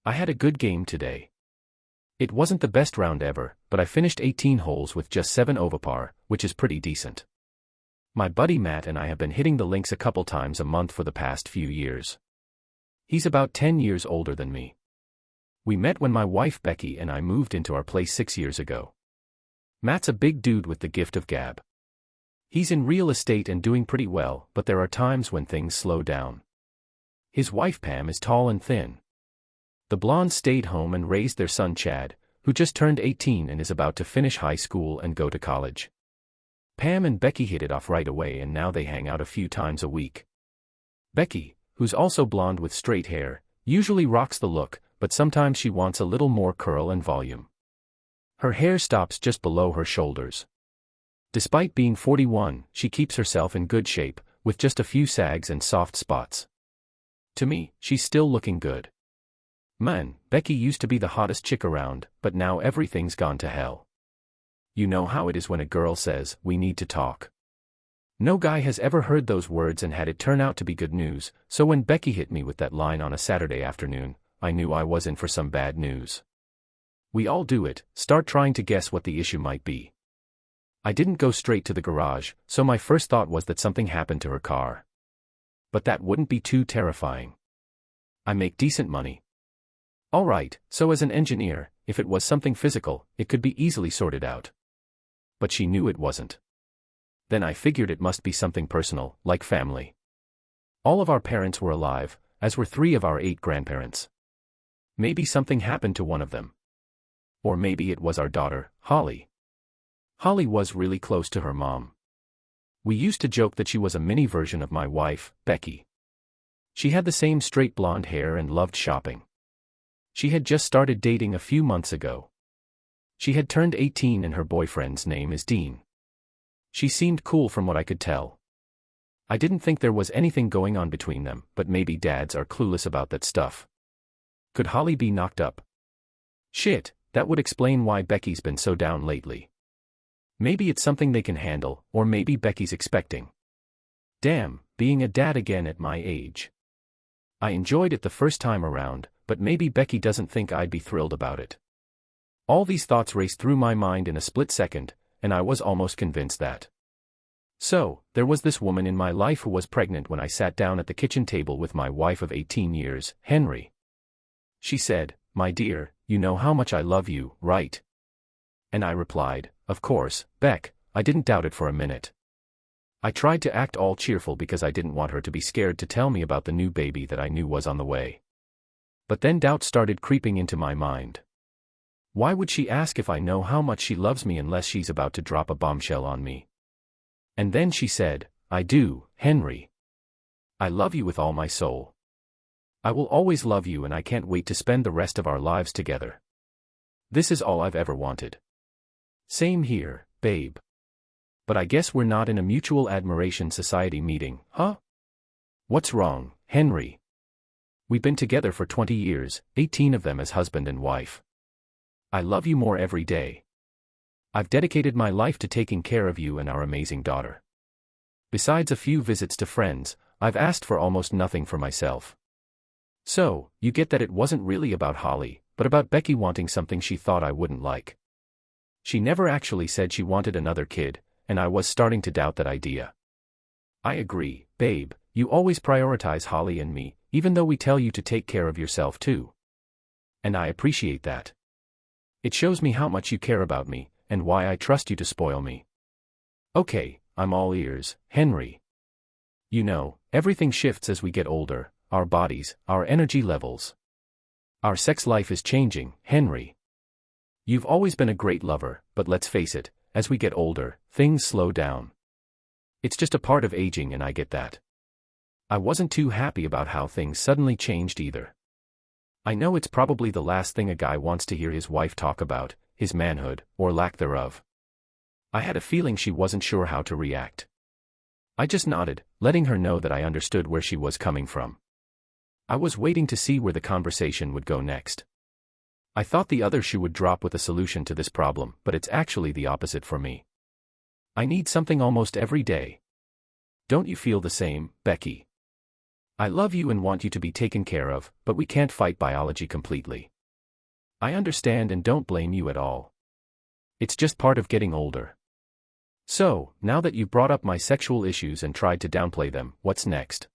I had a good game today. It wasn't the best round ever, but I finished 18 holes with just 7 over par, which is pretty decent. My buddy Matt and I have been hitting the links a couple times a month for the past few years. He's about 10 years older than me. We met when my wife Becky and I moved into our place 6 years ago. Matt's a big dude with the gift of gab. He's in real estate and doing pretty well, but there are times when things slow down. His wife Pam is tall and thin. The blondes stayed home and raised their son Chad, who just turned 18 and is about to finish high school and go to college. Pam and Becky hit it off right away and now they hang out a few times a week. Becky, who's also blonde with straight hair, usually rocks the look, but sometimes she wants a little more curl and volume. Her hair stops just below her shoulders. Despite being 41, she keeps herself in good shape, with just a few sags and soft spots. To me, she's still looking good. Man, Becky used to be the hottest chick around, but now everything's gone to hell. You know how it is when a girl says, "We need to talk." No guy has ever heard those words and had it turn out to be good news, so when Becky hit me with that line on a Saturday afternoon, I knew I was in for some bad news. We all do it, start trying to guess what the issue might be. I didn't go straight to the garage, so my first thought was that something happened to her car. But that wouldn't be too terrifying. I make decent money. Alright, so as an engineer, if it was something physical, it could be easily sorted out. But she knew it wasn't. Then I figured it must be something personal, like family. All of our parents were alive, as were 3 of our 8 grandparents. Maybe something happened to one of them. Or maybe it was our daughter, Holly. Holly was really close to her mom. We used to joke that she was a mini version of my wife, Becky. She had the same straight blonde hair and loved shopping. She had just started dating a few months ago. She had turned 18 and her boyfriend's name is Dean. She seemed cool from what I could tell. I didn't think there was anything going on between them, but maybe dads are clueless about that stuff. Could Holly be knocked up? Shit, that would explain why Becky's been so down lately. Maybe it's something they can handle, or maybe Becky's expecting. Damn, being a dad again at my age. I enjoyed it the first time around, but maybe Becky doesn't think I'd be thrilled about it. All these thoughts raced through my mind in a split second, and I was almost convinced that. So, there was this woman in my life who was pregnant when I sat down at the kitchen table with my wife of 18 years, Henry. She said, "My dear, you know how much I love you, right?" And I replied, "Of course, Beck." I didn't doubt it for a minute. I tried to act all cheerful because I didn't want her to be scared to tell me about the new baby that I knew was on the way. But then doubt started creeping into my mind. Why would she ask if I know how much she loves me unless she's about to drop a bombshell on me? And then she said, "I do, Henry. I love you with all my soul. I will always love you and I can't wait to spend the rest of our lives together. This is all I've ever wanted." Same here, babe. But I guess we're not in a mutual admiration society meeting, huh? What's wrong, Henry? We've been together for 20 years, 18 of them as husband and wife. I love you more every day. I've dedicated my life to taking care of you and our amazing daughter. Besides a few visits to friends, I've asked for almost nothing for myself. So, you get that it wasn't really about Holly, but about Becky wanting something she thought I wouldn't like. She never actually said she wanted another kid, and I was starting to doubt that idea. I agree, babe, you always prioritize Holly and me, even though we tell you to take care of yourself too. And I appreciate that. It shows me how much you care about me, and why I trust you to spoil me. Okay, I'm all ears, Henry. You know, everything shifts as we get older, our bodies, our energy levels. Our sex life is changing, Henry. You've always been a great lover, but let's face it, as we get older, things slow down. It's just a part of aging and I get that. I wasn't too happy about how things suddenly changed either. I know it's probably the last thing a guy wants to hear his wife talk about, his manhood, or lack thereof. I had a feeling she wasn't sure how to react. I just nodded, letting her know that I understood where she was coming from. I was waiting to see where the conversation would go next. I thought the other shoe would drop with a solution to this problem, but it's actually the opposite for me. I need something almost every day. Don't you feel the same, Becky? I love you and want you to be taken care of, but we can't fight biology completely. I understand and don't blame you at all. It's just part of getting older. So, now that you've brought up my sexual issues and tried to downplay them, what's next?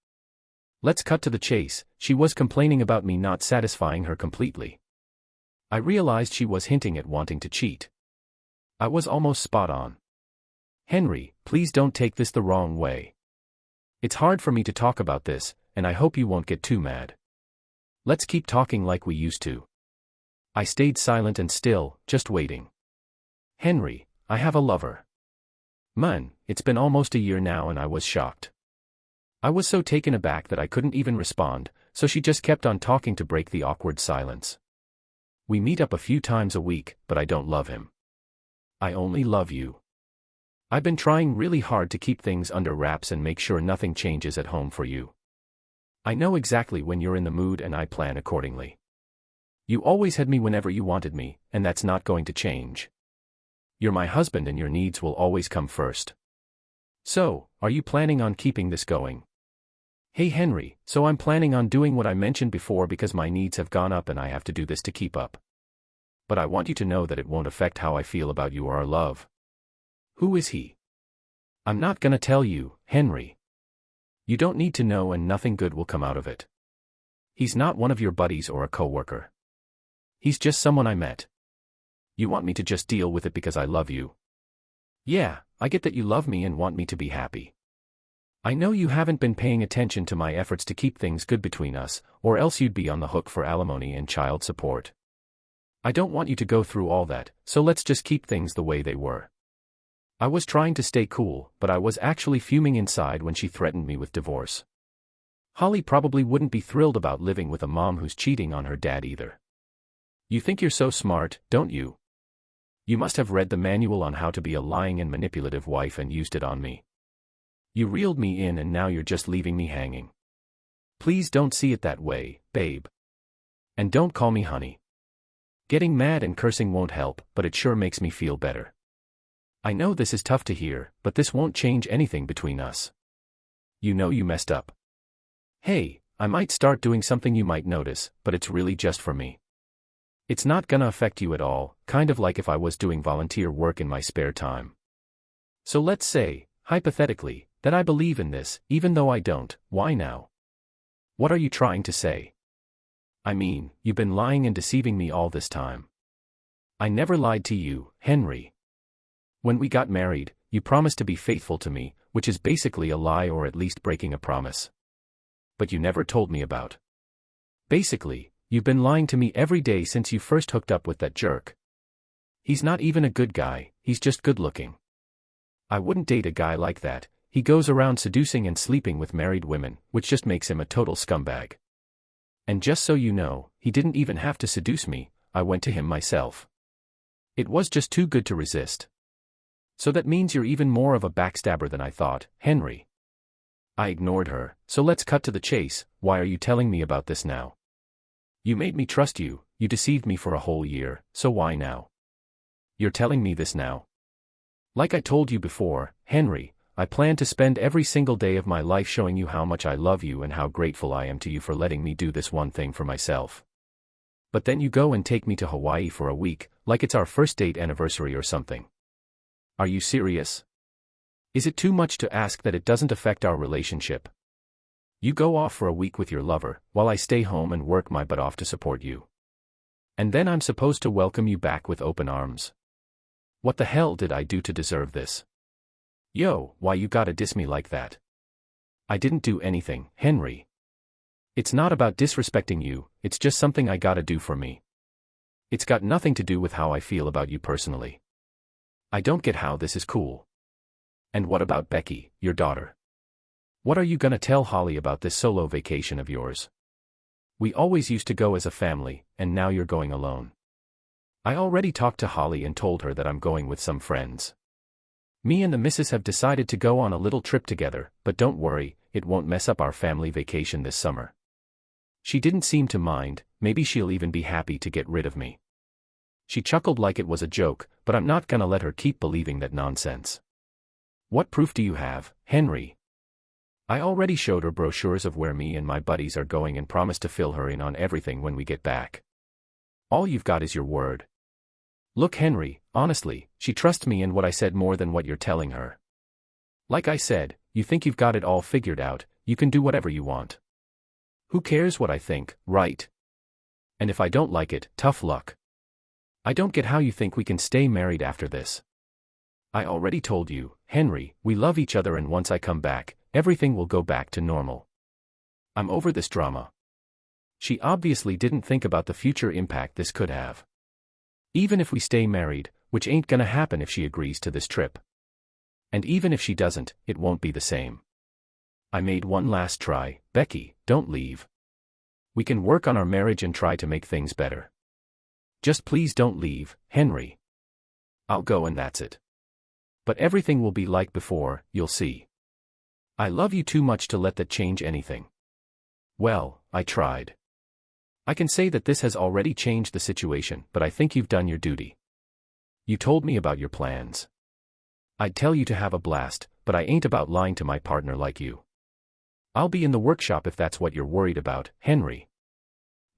Let's cut to the chase. She was complaining about me not satisfying her completely. I realized she was hinting at wanting to cheat. I was almost spot on. Henry, please don't take this the wrong way. It's hard for me to talk about this, and I hope you won't get too mad. Let's keep talking like we used to. I stayed silent and still, just waiting. Henry, I have a lover. Man, it's been almost a year now and I was shocked. I was so taken aback that I couldn't even respond, so she just kept on talking to break the awkward silence. We meet up a few times a week, but I don't love him. I only love you. I've been trying really hard to keep things under wraps and make sure nothing changes at home for you. I know exactly when you're in the mood and I plan accordingly. You always had me whenever you wanted me, and that's not going to change. You're my husband and your needs will always come first. So, are you planning on keeping this going? Hey Henry, so I'm planning on doing what I mentioned before because my needs have gone up and I have to do this to keep up. But I want you to know that it won't affect how I feel about you or our love. Who is he? I'm not gonna tell you, Henry. You don't need to know and nothing good will come out of it. He's not one of your buddies or a coworker. He's just someone I met. You want me to just deal with it because I love you. Yeah, I get that you love me and want me to be happy. I know you haven't been paying attention to my efforts to keep things good between us, or else you'd be on the hook for alimony and child support. I don't want you to go through all that, so let's just keep things the way they were. I was trying to stay cool, but I was actually fuming inside when she threatened me with divorce. Holly probably wouldn't be thrilled about living with a mom who's cheating on her dad either. You think you're so smart, don't you? You must have read the manual on how to be a lying and manipulative wife and used it on me. You reeled me in and now you're just leaving me hanging. Please don't see it that way, babe. And don't call me honey. Getting mad and cursing won't help, but it sure makes me feel better. I know this is tough to hear, but this won't change anything between us. You know you messed up. Hey, I might start doing something you might notice, but it's really just for me. It's not gonna affect you at all, kind of like if I was doing volunteer work in my spare time. So let's say, hypothetically, that I believe in this, even though I don't. Why now? What are you trying to say? I mean, you've been lying and deceiving me all this time. I never lied to you, Henry. When we got married, you promised to be faithful to me, which is basically a lie or at least breaking a promise. But you never told me about. Basically, you've been lying to me every day since you first hooked up with that jerk. He's not even a good guy, he's just good looking. I wouldn't date a guy like that. He goes around seducing and sleeping with married women, which just makes him a total scumbag. And just so you know, he didn't even have to seduce me, I went to him myself. It was just too good to resist. So that means you're even more of a backstabber than I thought, Henry. I ignored her, so let's cut to the chase. Why are you telling me about this now? You made me trust you, you deceived me for a whole year, so why now? You're telling me this now. Like I told you before, Henry, I plan to spend every single day of my life showing you how much I love you and how grateful I am to you for letting me do this one thing for myself. But then you go and take me to Hawaii for a week, like it's our first date anniversary or something. Are you serious? Is it too much to ask that it doesn't affect our relationship? You go off for a week with your lover, while I stay home and work my butt off to support you. And then I'm supposed to welcome you back with open arms. What the hell did I do to deserve this? Yo, why you gotta diss me like that? I didn't do anything, Henry. It's not about disrespecting you, it's just something I gotta do for me. It's got nothing to do with how I feel about you personally. I don't get how this is cool. And what about Becky, your daughter? What are you gonna tell Holly about this solo vacation of yours? We always used to go as a family, and now you're going alone. I already talked to Holly and told her that I'm going with some friends. Me and the missus have decided to go on a little trip together, but don't worry, it won't mess up our family vacation this summer. She didn't seem to mind, maybe she'll even be happy to get rid of me. She chuckled like it was a joke, but I'm not gonna let her keep believing that nonsense. What proof do you have, Henry? I already showed her brochures of where me and my buddies are going and promised to fill her in on everything when we get back. All you've got is your word. Look, Henry, honestly, she trusts me and what I said more than what you're telling her. Like I said, you think you've got it all figured out, you can do whatever you want. Who cares what I think, right? And if I don't like it, tough luck. I don't get how you think we can stay married after this. I already told you, Henry, we love each other and once I come back, everything will go back to normal. I'm over this drama. She obviously didn't think about the future impact this could have. Even if we stay married, which ain't gonna happen if she agrees to this trip. And even if she doesn't, it won't be the same. I made one last try. Becky, don't leave. We can work on our marriage and try to make things better. Just please don't leave, Henry. I'll go and that's it. But everything will be like before, you'll see. I love you too much to let that change anything. Well, I tried. I can say that this has already changed the situation, but I think you've done your duty. You told me about your plans. I'd tell you to have a blast, but I ain't about lying to my partner like you. I'll be in the workshop if that's what you're worried about, Henry.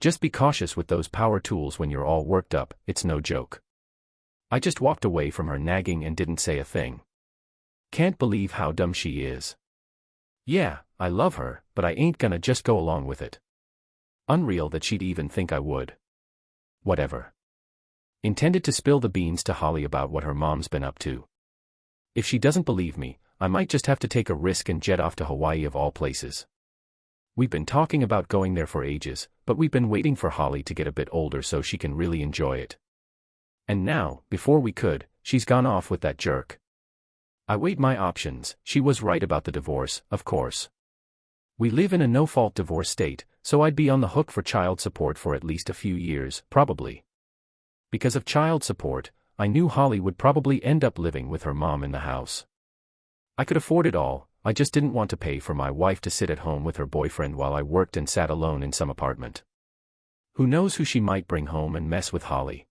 Just be cautious with those power tools when you're all worked up, it's no joke. I just walked away from her nagging and didn't say a thing. Can't believe how dumb she is. Yeah, I love her, but I ain't gonna just go along with it. Unreal that she'd even think I would. Whatever. Intended to spill the beans to Holly about what her mom's been up to. If she doesn't believe me, I might just have to take a risk and jet off to Hawaii of all places. We've been talking about going there for ages, but we've been waiting for Holly to get a bit older so she can really enjoy it. And now, before we could, she's gone off with that jerk. I weighed my options. She was right about the divorce, of course. We live in a no-fault divorce state, so I'd be on the hook for child support for at least a few years, probably. Because of child support, I knew Holly would probably end up living with her mom in the house. I could afford it all, I just didn't want to pay for my wife to sit at home with her boyfriend while I worked and sat alone in some apartment. Who knows who she might bring home and mess with Holly.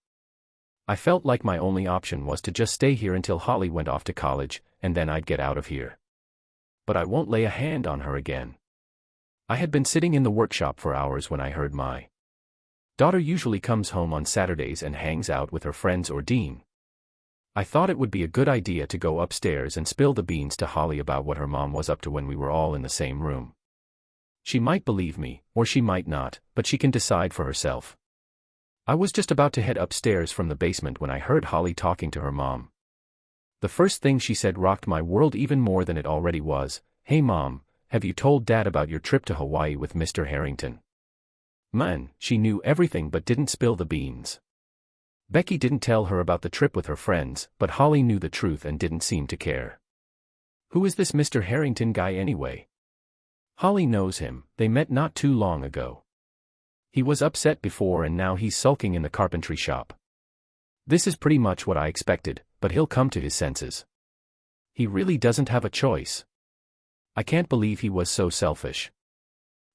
I felt like my only option was to just stay here until Holly went off to college, and then I'd get out of here. But I won't lay a hand on her again. I had been sitting in the workshop for hours when I heard my daughter usually comes home on Saturdays and hangs out with her friends or Dean. I thought it would be a good idea to go upstairs and spill the beans to Holly about what her mom was up to when we were all in the same room. She might believe me, or she might not, but she can decide for herself. I was just about to head upstairs from the basement when I heard Holly talking to her mom. The first thing she said rocked my world even more than it already was. Hey Mom, have you told Dad about your trip to Hawaii with Mr. Harrington? Man, she knew everything but didn't spill the beans. Becky didn't tell her about the trip with her friends, but Holly knew the truth and didn't seem to care. Who is this Mr. Harrington guy anyway? Holly knows him, they met not too long ago. He was upset before and now he's sulking in the carpentry shop. This is pretty much what I expected, but he'll come to his senses. He really doesn't have a choice. I can't believe he was so selfish.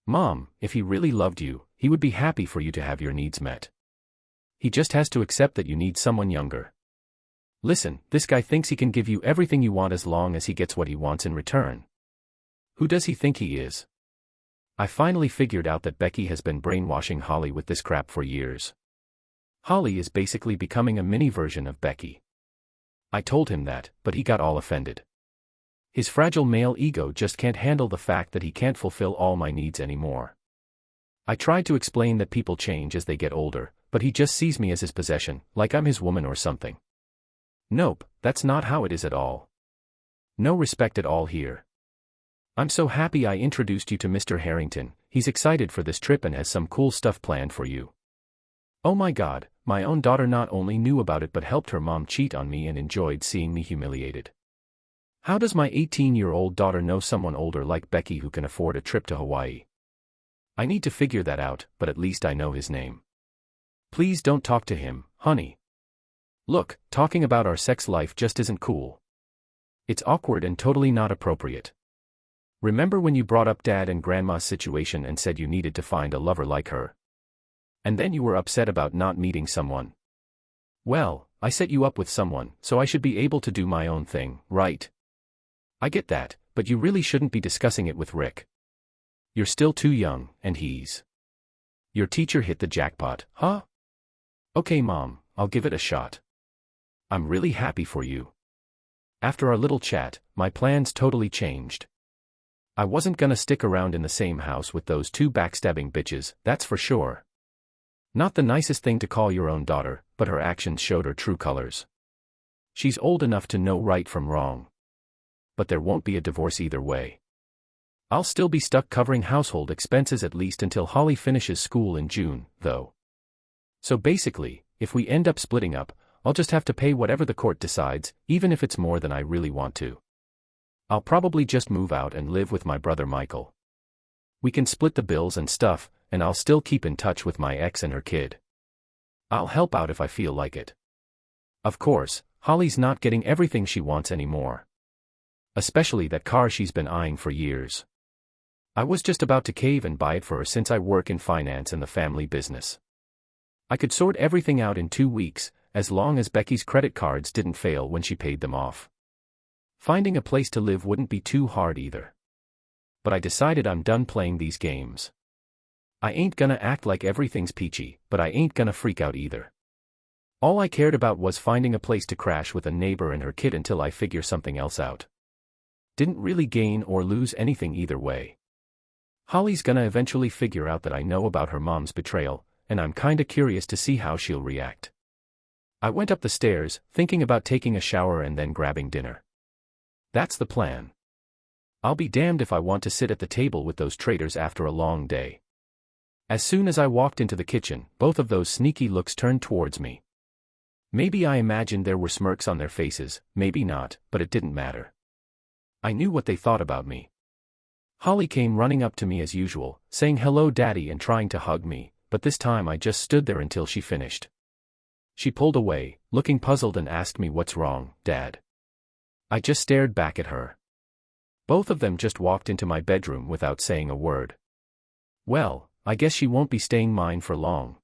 Mom, if he really loved you, he would be happy for you to have your needs met. He just has to accept that you need someone younger. Listen, this guy thinks he can give you everything you want as long as he gets what he wants in return. Who does he think he is? I finally figured out that Becky has been brainwashing Holly with this crap for years. Holly is basically becoming a mini version of Becky. I told him that, but he got all offended. His fragile male ego just can't handle the fact that he can't fulfill all my needs anymore. I tried to explain that people change as they get older, but he just sees me as his possession, like I'm his woman or something. Nope, that's not how it is at all. No respect at all here. I'm so happy I introduced you to Mr. Harrington, he's excited for this trip and has some cool stuff planned for you. Oh my God, my own daughter not only knew about it but helped her mom cheat on me and enjoyed seeing me humiliated. How does my 18-year-old daughter know someone older like Becky who can afford a trip to Hawaii? I need to figure that out, but at least I know his name. Please don't talk to him, honey. Look, talking about our sex life just isn't cool. It's awkward and totally not appropriate. Remember when you brought up Dad and Grandma's situation and said you needed to find a lover like her? And then you were upset about not meeting someone. Well, I set you up with someone, so I should be able to do my own thing, right? I get that, But you really shouldn't be discussing it with Rick. You're still too young, and he's... Your teacher hit the jackpot, huh? Okay, Mom, I'll give it a shot. I'm really happy for you. After our little chat, my plans totally changed. I wasn't gonna stick around in the same house with those two backstabbing bitches, that's for sure. Not the nicest thing to call your own daughter, but her actions showed her true colors. She's old enough to know right from wrong. But there won't be a divorce either way. I'll still be stuck covering household expenses at least until Holly finishes school in June, though. So basically, if we end up splitting up, I'll just have to pay whatever the court decides, even if it's more than I really want to. I'll probably just move out and live with my brother Michael. We can split the bills and stuff, and I'll still keep in touch with my ex and her kid. I'll help out if I feel like it. Of course, Holly's not getting everything she wants anymore. Especially that car she's been eyeing for years. I was just about to cave and buy it for her since I work in finance and the family business. I could sort everything out in 2 weeks, as long as Becky's credit cards didn't fail when she paid them off. Finding a place to live wouldn't be too hard either. But I decided I'm done playing these games. I ain't gonna act like everything's peachy, but I ain't gonna freak out either. All I cared about was finding a place to crash with a neighbor and her kid until I figure something else out. Didn't really gain or lose anything either way. Holly's gonna eventually figure out that I know about her mom's betrayal, and I'm kinda curious to see how she'll react. I went up the stairs, thinking about taking a shower and then grabbing dinner. That's the plan. I'll be damned if I want to sit at the table with those traitors after a long day. As soon as I walked into the kitchen, both of those sneaky looks turned towards me. Maybe I imagined there were smirks on their faces, maybe not, but it didn't matter. I knew what they thought about me. Holly came running up to me as usual, saying hello Daddy and trying to hug me, but this time I just stood there until she finished. She pulled away, looking puzzled and asked me what's wrong, Dad. I just stared back at her. Both of them just walked into my bedroom without saying a word. Well, I guess she won't be staying mine for long.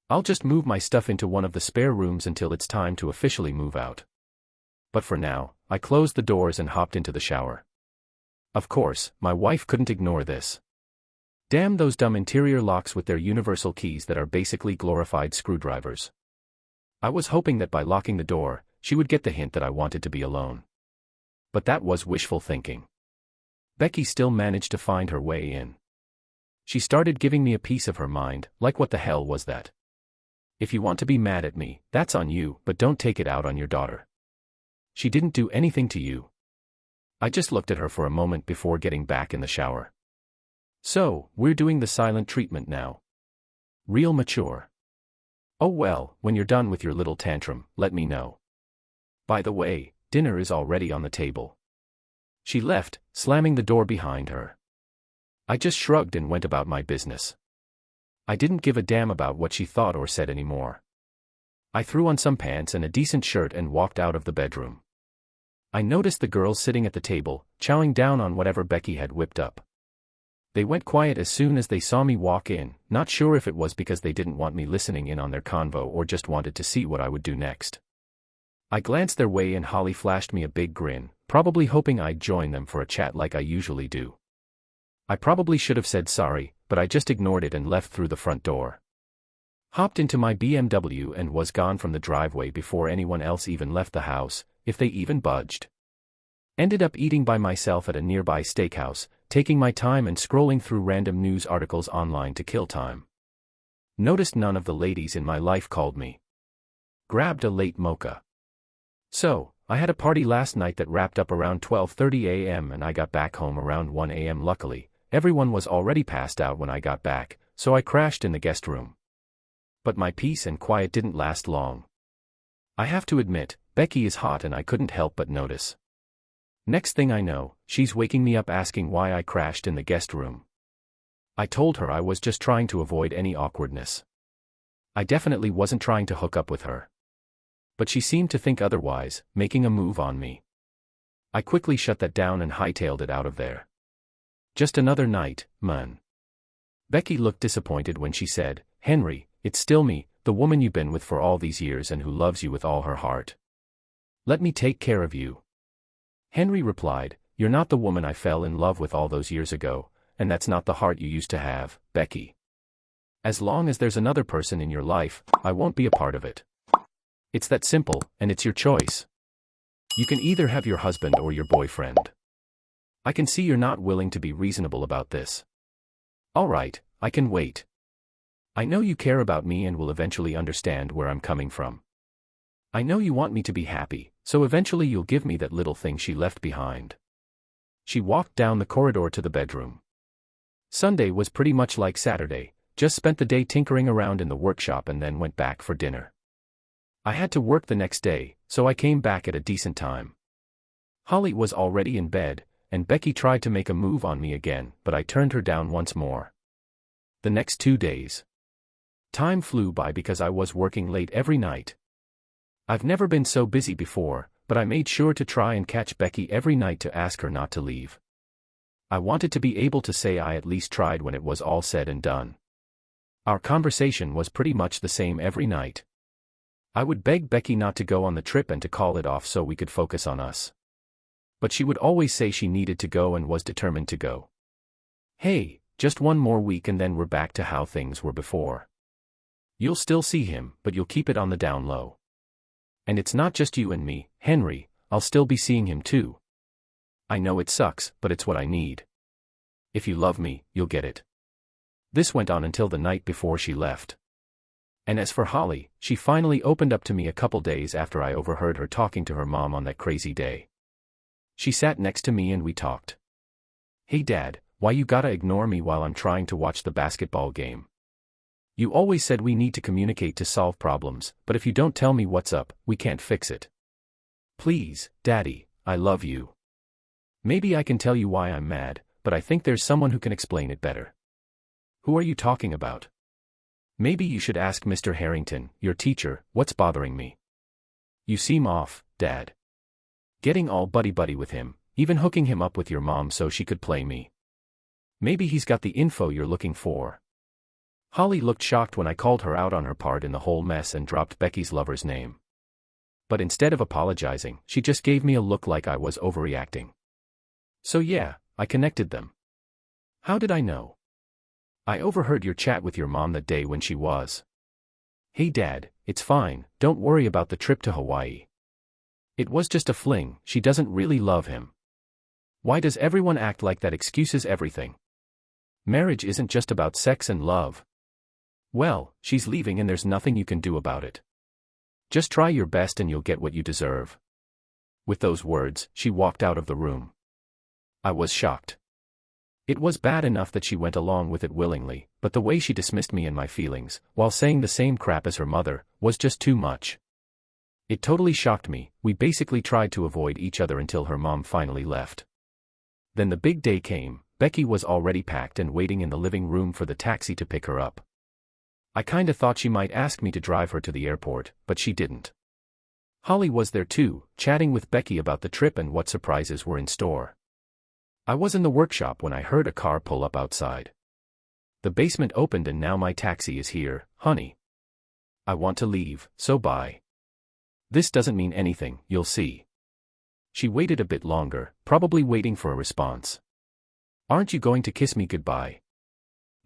I'll just move my stuff into one of the spare rooms until it's time to officially move out. But for now, I closed the doors and hopped into the shower. Of course, my wife couldn't ignore this. Damn those dumb interior locks with their universal keys that are basically glorified screwdrivers. I was hoping that by locking the door, she would get the hint that I wanted to be alone. But that was wishful thinking. Becky still managed to find her way in. She started giving me a piece of her mind, like what the hell was that? If you want to be mad at me, that's on you, but don't take it out on your daughter. She didn't do anything to you. I just looked at her for a moment before getting back in the shower. So, we're doing the silent treatment now. Real mature. Oh well, when you're done with your little tantrum, let me know. By the way, dinner is already on the table. She left, slamming the door behind her. I just shrugged and went about my business. I didn't give a damn about what she thought or said anymore. I threw on some pants and a decent shirt and walked out of the bedroom. I noticed the girls sitting at the table, chowing down on whatever Becky had whipped up. They went quiet as soon as they saw me walk in, not sure if it was because they didn't want me listening in on their convo or just wanted to see what I would do next. I glanced their way and Holly flashed me a big grin, probably hoping I'd join them for a chat like I usually do. I probably should have said sorry, but I just ignored it and left through the front door. Hopped into my BMW and was gone from the driveway before anyone else even left the house, if they even budged. Ended up eating by myself at a nearby steakhouse, taking my time and scrolling through random news articles online to kill time. Noticed none of the ladies in my life called me. Grabbed a late mocha. So, I had a party last night that wrapped up around 12:30 a.m. and I got back home around 1 a.m. Luckily, everyone was already passed out when I got back, so I crashed in the guest room. But my peace and quiet didn't last long. I have to admit, Becky is hot and I couldn't help but notice. Next thing I know, she's waking me up asking why I crashed in the guest room. I told her I was just trying to avoid any awkwardness. I definitely wasn't trying to hook up with her. But she seemed to think otherwise, making a move on me. I quickly shut that down and hightailed it out of there. Just another night, man. Becky looked disappointed when she said, "Henry, it's still me, the woman you've been with for all these years and who loves you with all her heart. Let me take care of you." Henry replied, You're not the woman I fell in love with all those years ago, and that's not the heart you used to have, Becky. As long as there's another person in your life, I won't be a part of it. It's that simple, and it's your choice. You can either have your husband or your boyfriend. I can see you're not willing to be reasonable about this. All right, I can wait. I know you care about me and will eventually understand where I'm coming from. I know you want me to be happy, so eventually you'll give me that little thing she left behind. She walked down the corridor to the bedroom. Sunday was pretty much like Saturday, just spent the day tinkering around in the workshop and then went back for dinner. I had to work the next day, so I came back at a decent time. Holly was already in bed, and Becky tried to make a move on me again, but I turned her down once more. The next 2 days. Time flew by because I was working late every night. I've never been so busy before, but I made sure to try and catch Becky every night to ask her not to leave. I wanted to be able to say I at least tried when it was all said and done. Our conversation was pretty much the same every night. I would beg Becky not to go on the trip and to call it off so we could focus on us. But she would always say she needed to go and was determined to go. Hey, just one more week and then we're back to how things were before. You'll still see him, but you'll keep it on the down low. And it's not just you and me, Henry, I'll still be seeing him too. I know it sucks, but it's what I need. If you love me, you'll get it. This went on until the night before she left. And as for Holly, she finally opened up to me a couple days after I overheard her talking to her mom on that crazy day. She sat next to me and we talked. Hey Dad, why you gotta ignore me while I'm trying to watch the basketball game? You always said we need to communicate to solve problems, but if you don't tell me what's up, we can't fix it. Please, Daddy, I love you. Maybe I can tell you why I'm mad, but I think there's someone who can explain it better. Who are you talking about? Maybe you should ask Mr. Harrington, your teacher, what's bothering me. You seem off, Dad. Getting all buddy-buddy with him, even hooking him up with your mom so she could play me. Maybe he's got the info you're looking for. Holly looked shocked when I called her out on her part in the whole mess and dropped Becky's lover's name. But instead of apologizing, she just gave me a look like I was overreacting. So yeah, I connected them. How did I know? I overheard your chat with your mom that day when she was. Hey Dad, it's fine, don't worry about the trip to Hawaii. It was just a fling, she doesn't really love him. Why does everyone act like that excuses everything? Marriage isn't just about sex and love. Well, she's leaving and there's nothing you can do about it. Just try your best and you'll get what you deserve. With those words, she walked out of the room. I was shocked. It was bad enough that she went along with it willingly, but the way she dismissed me and my feelings, while saying the same crap as her mother, was just too much. It totally shocked me. We basically tried to avoid each other until her mom finally left. Then the big day came. Becky was already packed and waiting in the living room for the taxi to pick her up. I kinda thought she might ask me to drive her to the airport, but she didn't. Holly was there too, chatting with Becky about the trip and what surprises were in store. I was in the workshop when I heard a car pull up outside. The basement opened and now my taxi is here, honey. I want to leave, so bye. This doesn't mean anything, you'll see. She waited a bit longer, probably waiting for a response. Aren't you going to kiss me goodbye?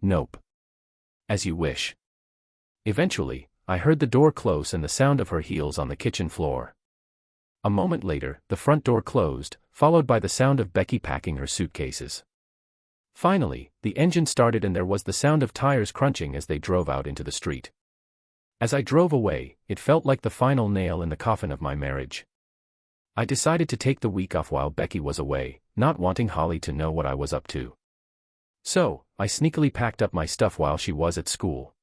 Nope. As you wish. Eventually, I heard the door close and the sound of her heels on the kitchen floor. A moment later, the front door closed, followed by the sound of Becky packing her suitcases. Finally, the engine started and there was the sound of tires crunching as they drove out into the street. As I drove away, it felt like the final nail in the coffin of my marriage. I decided to take the week off while Becky was away, not wanting Holly to know what I was up to. So, I sneakily packed up my stuff while she was at school.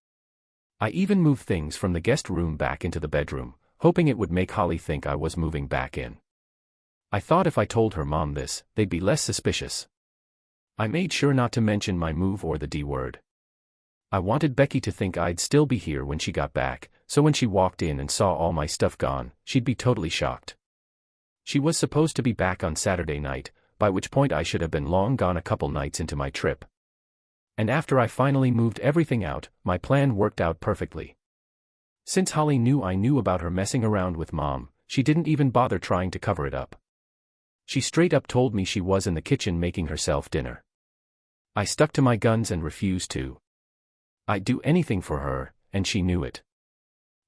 I even moved things from the guest room back into the bedroom, hoping it would make Holly think I was moving back in. I thought if I told her mom this, they'd be less suspicious. I made sure not to mention my move or the D word. I wanted Becky to think I'd still be here when she got back, so when she walked in and saw all my stuff gone, she'd be totally shocked. She was supposed to be back on Saturday night, by which point I should have been long gone a couple nights into my trip. And after I finally moved everything out, my plan worked out perfectly. Since Holly knew I knew about her messing around with Mom, she didn't even bother trying to cover it up. She straight up told me she was in the kitchen making herself dinner. I stuck to my guns and refused to. I'd do anything for her, and she knew it.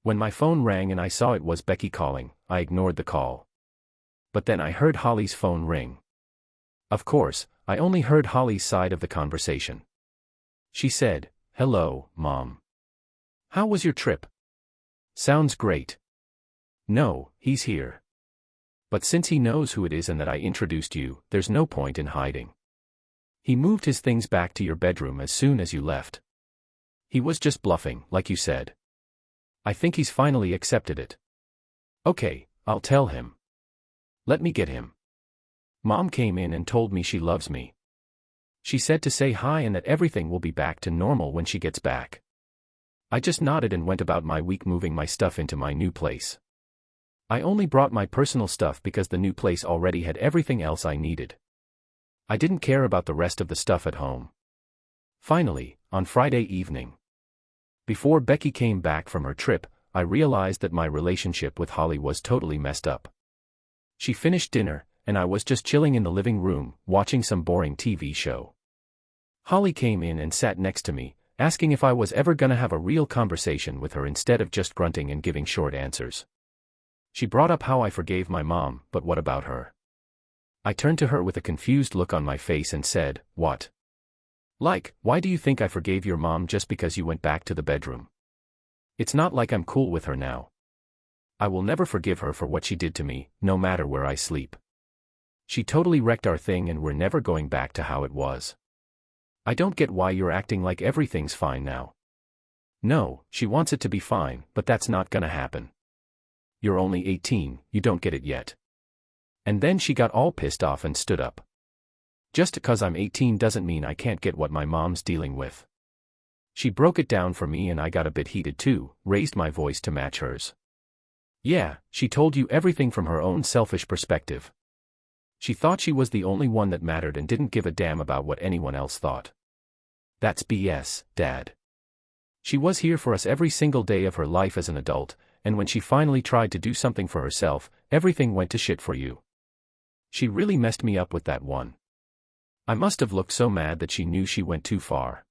When my phone rang and I saw it was Becky calling, I ignored the call. But then I heard Holly's phone ring. Of course, I only heard Holly's side of the conversation. She said, "Hello, Mom. How was your trip?" "Sounds great." "No, he's here. But since he knows who it is and that I introduced you, there's no point in hiding. He moved his things back to your bedroom as soon as you left. He was just bluffing, like you said. I think he's finally accepted it." "Okay, I'll tell him. Let me get him." Mom came in and told me she loves me. She said to say hi and that everything will be back to normal when she gets back. I just nodded and went about my week moving my stuff into my new place. I only brought my personal stuff because the new place already had everything else I needed. I didn't care about the rest of the stuff at home. Finally, on Friday evening, before Becky came back from her trip, I realized that my relationship with Holly was totally messed up. She finished dinner, and I was just chilling in the living room, watching some boring TV show. Holly came in and sat next to me, asking if I was ever gonna have a real conversation with her instead of just grunting and giving short answers. She brought up how I forgave my mom, but what about her? I turned to her with a confused look on my face and said, "What? Like, why do you think I forgave your mom just because you went back to the bedroom? It's not like I'm cool with her now. I will never forgive her for what she did to me, no matter where I sleep. She totally wrecked our thing and we're never going back to how it was. I don't get why you're acting like everything's fine now." "No, she wants it to be fine, but that's not gonna happen. You're only 18, you don't get it yet." And then she got all pissed off and stood up. "Just because I'm 18 doesn't mean I can't get what my mom's dealing with." She broke it down for me and I got a bit heated too, raised my voice to match hers. "Yeah, she told you everything from her own selfish perspective. She thought she was the only one that mattered and didn't give a damn about what anyone else thought. That's BS, Dad. She was here for us every single day of her life as an adult, and when she finally tried to do something for herself, everything went to shit for you. She really messed me up with that one. I must have looked so mad that she knew she went too far.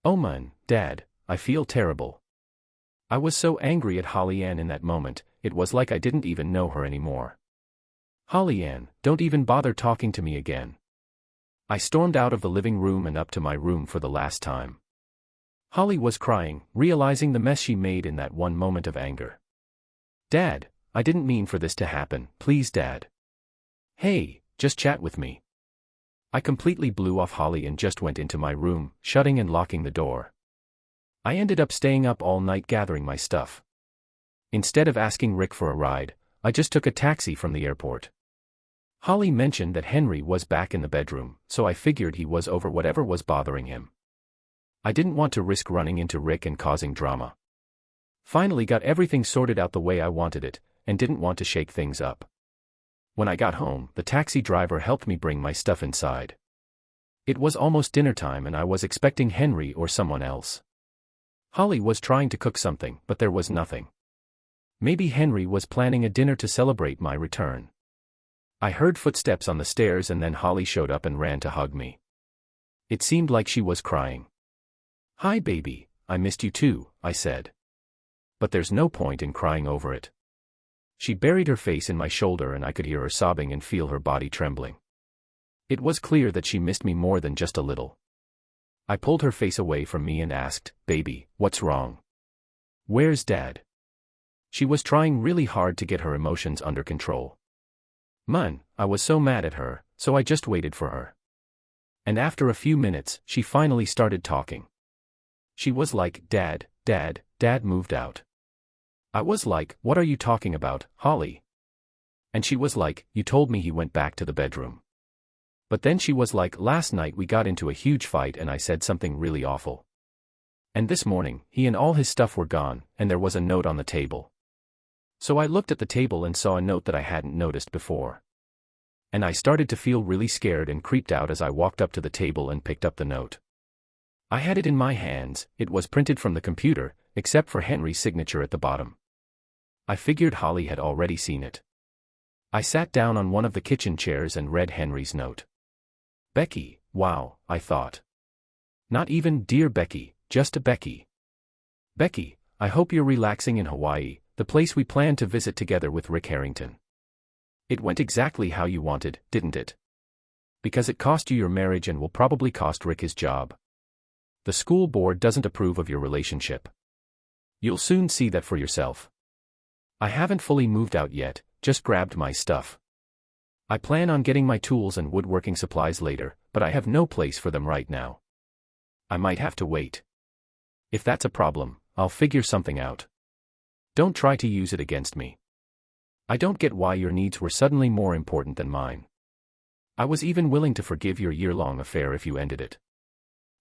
Oh man, Dad, I feel terrible." I was so angry at Holly Ann in that moment, it was like I didn't even know her anymore. "Holly Ann, don't even bother talking to me again." I stormed out of the living room and up to my room for the last time. Holly was crying, realizing the mess she made in that one moment of anger. "Dad, I didn't mean for this to happen, please Dad. Hey, just chat with me." I completely blew off Holly and just went into my room, shutting and locking the door. I ended up staying up all night gathering my stuff. Instead of asking Rick for a ride, I just took a taxi from the airport. Holly mentioned that Henry was back in the bedroom, so I figured he was over whatever was bothering him. I didn't want to risk running into Rick and causing drama. Finally got everything sorted out the way I wanted it, and didn't want to shake things up. When I got home, the taxi driver helped me bring my stuff inside. It was almost dinner time and I was expecting Henry or someone else. Holly was trying to cook something, but there was nothing. Maybe Henry was planning a dinner to celebrate my return. I heard footsteps on the stairs and then Holly showed up and ran to hug me. It seemed like she was crying. "Hi baby, I missed you too," I said. But there's no point in crying over it. She buried her face in my shoulder and I could hear her sobbing and feel her body trembling. It was clear that she missed me more than just a little. I pulled her face away from me and asked, "Baby, what's wrong? Where's Dad?" She was trying really hard to get her emotions under control. Man, I was so mad at her, so I just waited for her. And after a few minutes, she finally started talking. She was like, Dad moved out." I was like, "What are you talking about, Holly?" And she was like, "You told me he went back to the bedroom." But then she was like, "Last night we got into a huge fight and I said something really awful. And this morning, he and all his stuff were gone, and there was a note on the table." So I looked at the table and saw a note that I hadn't noticed before. And I started to feel really scared and creeped out as I walked up to the table and picked up the note. I had it in my hands, it was printed from the computer, except for Henry's signature at the bottom. I figured Holly had already seen it. I sat down on one of the kitchen chairs and read Henry's note. Becky, wow, I thought. Not even Dear Becky, just a Becky. Becky, I hope you're relaxing in Hawaii, the place we planned to visit together with Rick Harrington. It went exactly how you wanted, didn't it? Because it cost you your marriage and will probably cost Rick his job. The school board doesn't approve of your relationship. You'll soon see that for yourself. I haven't fully moved out yet, just grabbed my stuff. I plan on getting my tools and woodworking supplies later, but I have no place for them right now. I might have to wait. If that's a problem, I'll figure something out. Don't try to use it against me. I don't get why your needs were suddenly more important than mine. I was even willing to forgive your year-long affair if you ended it.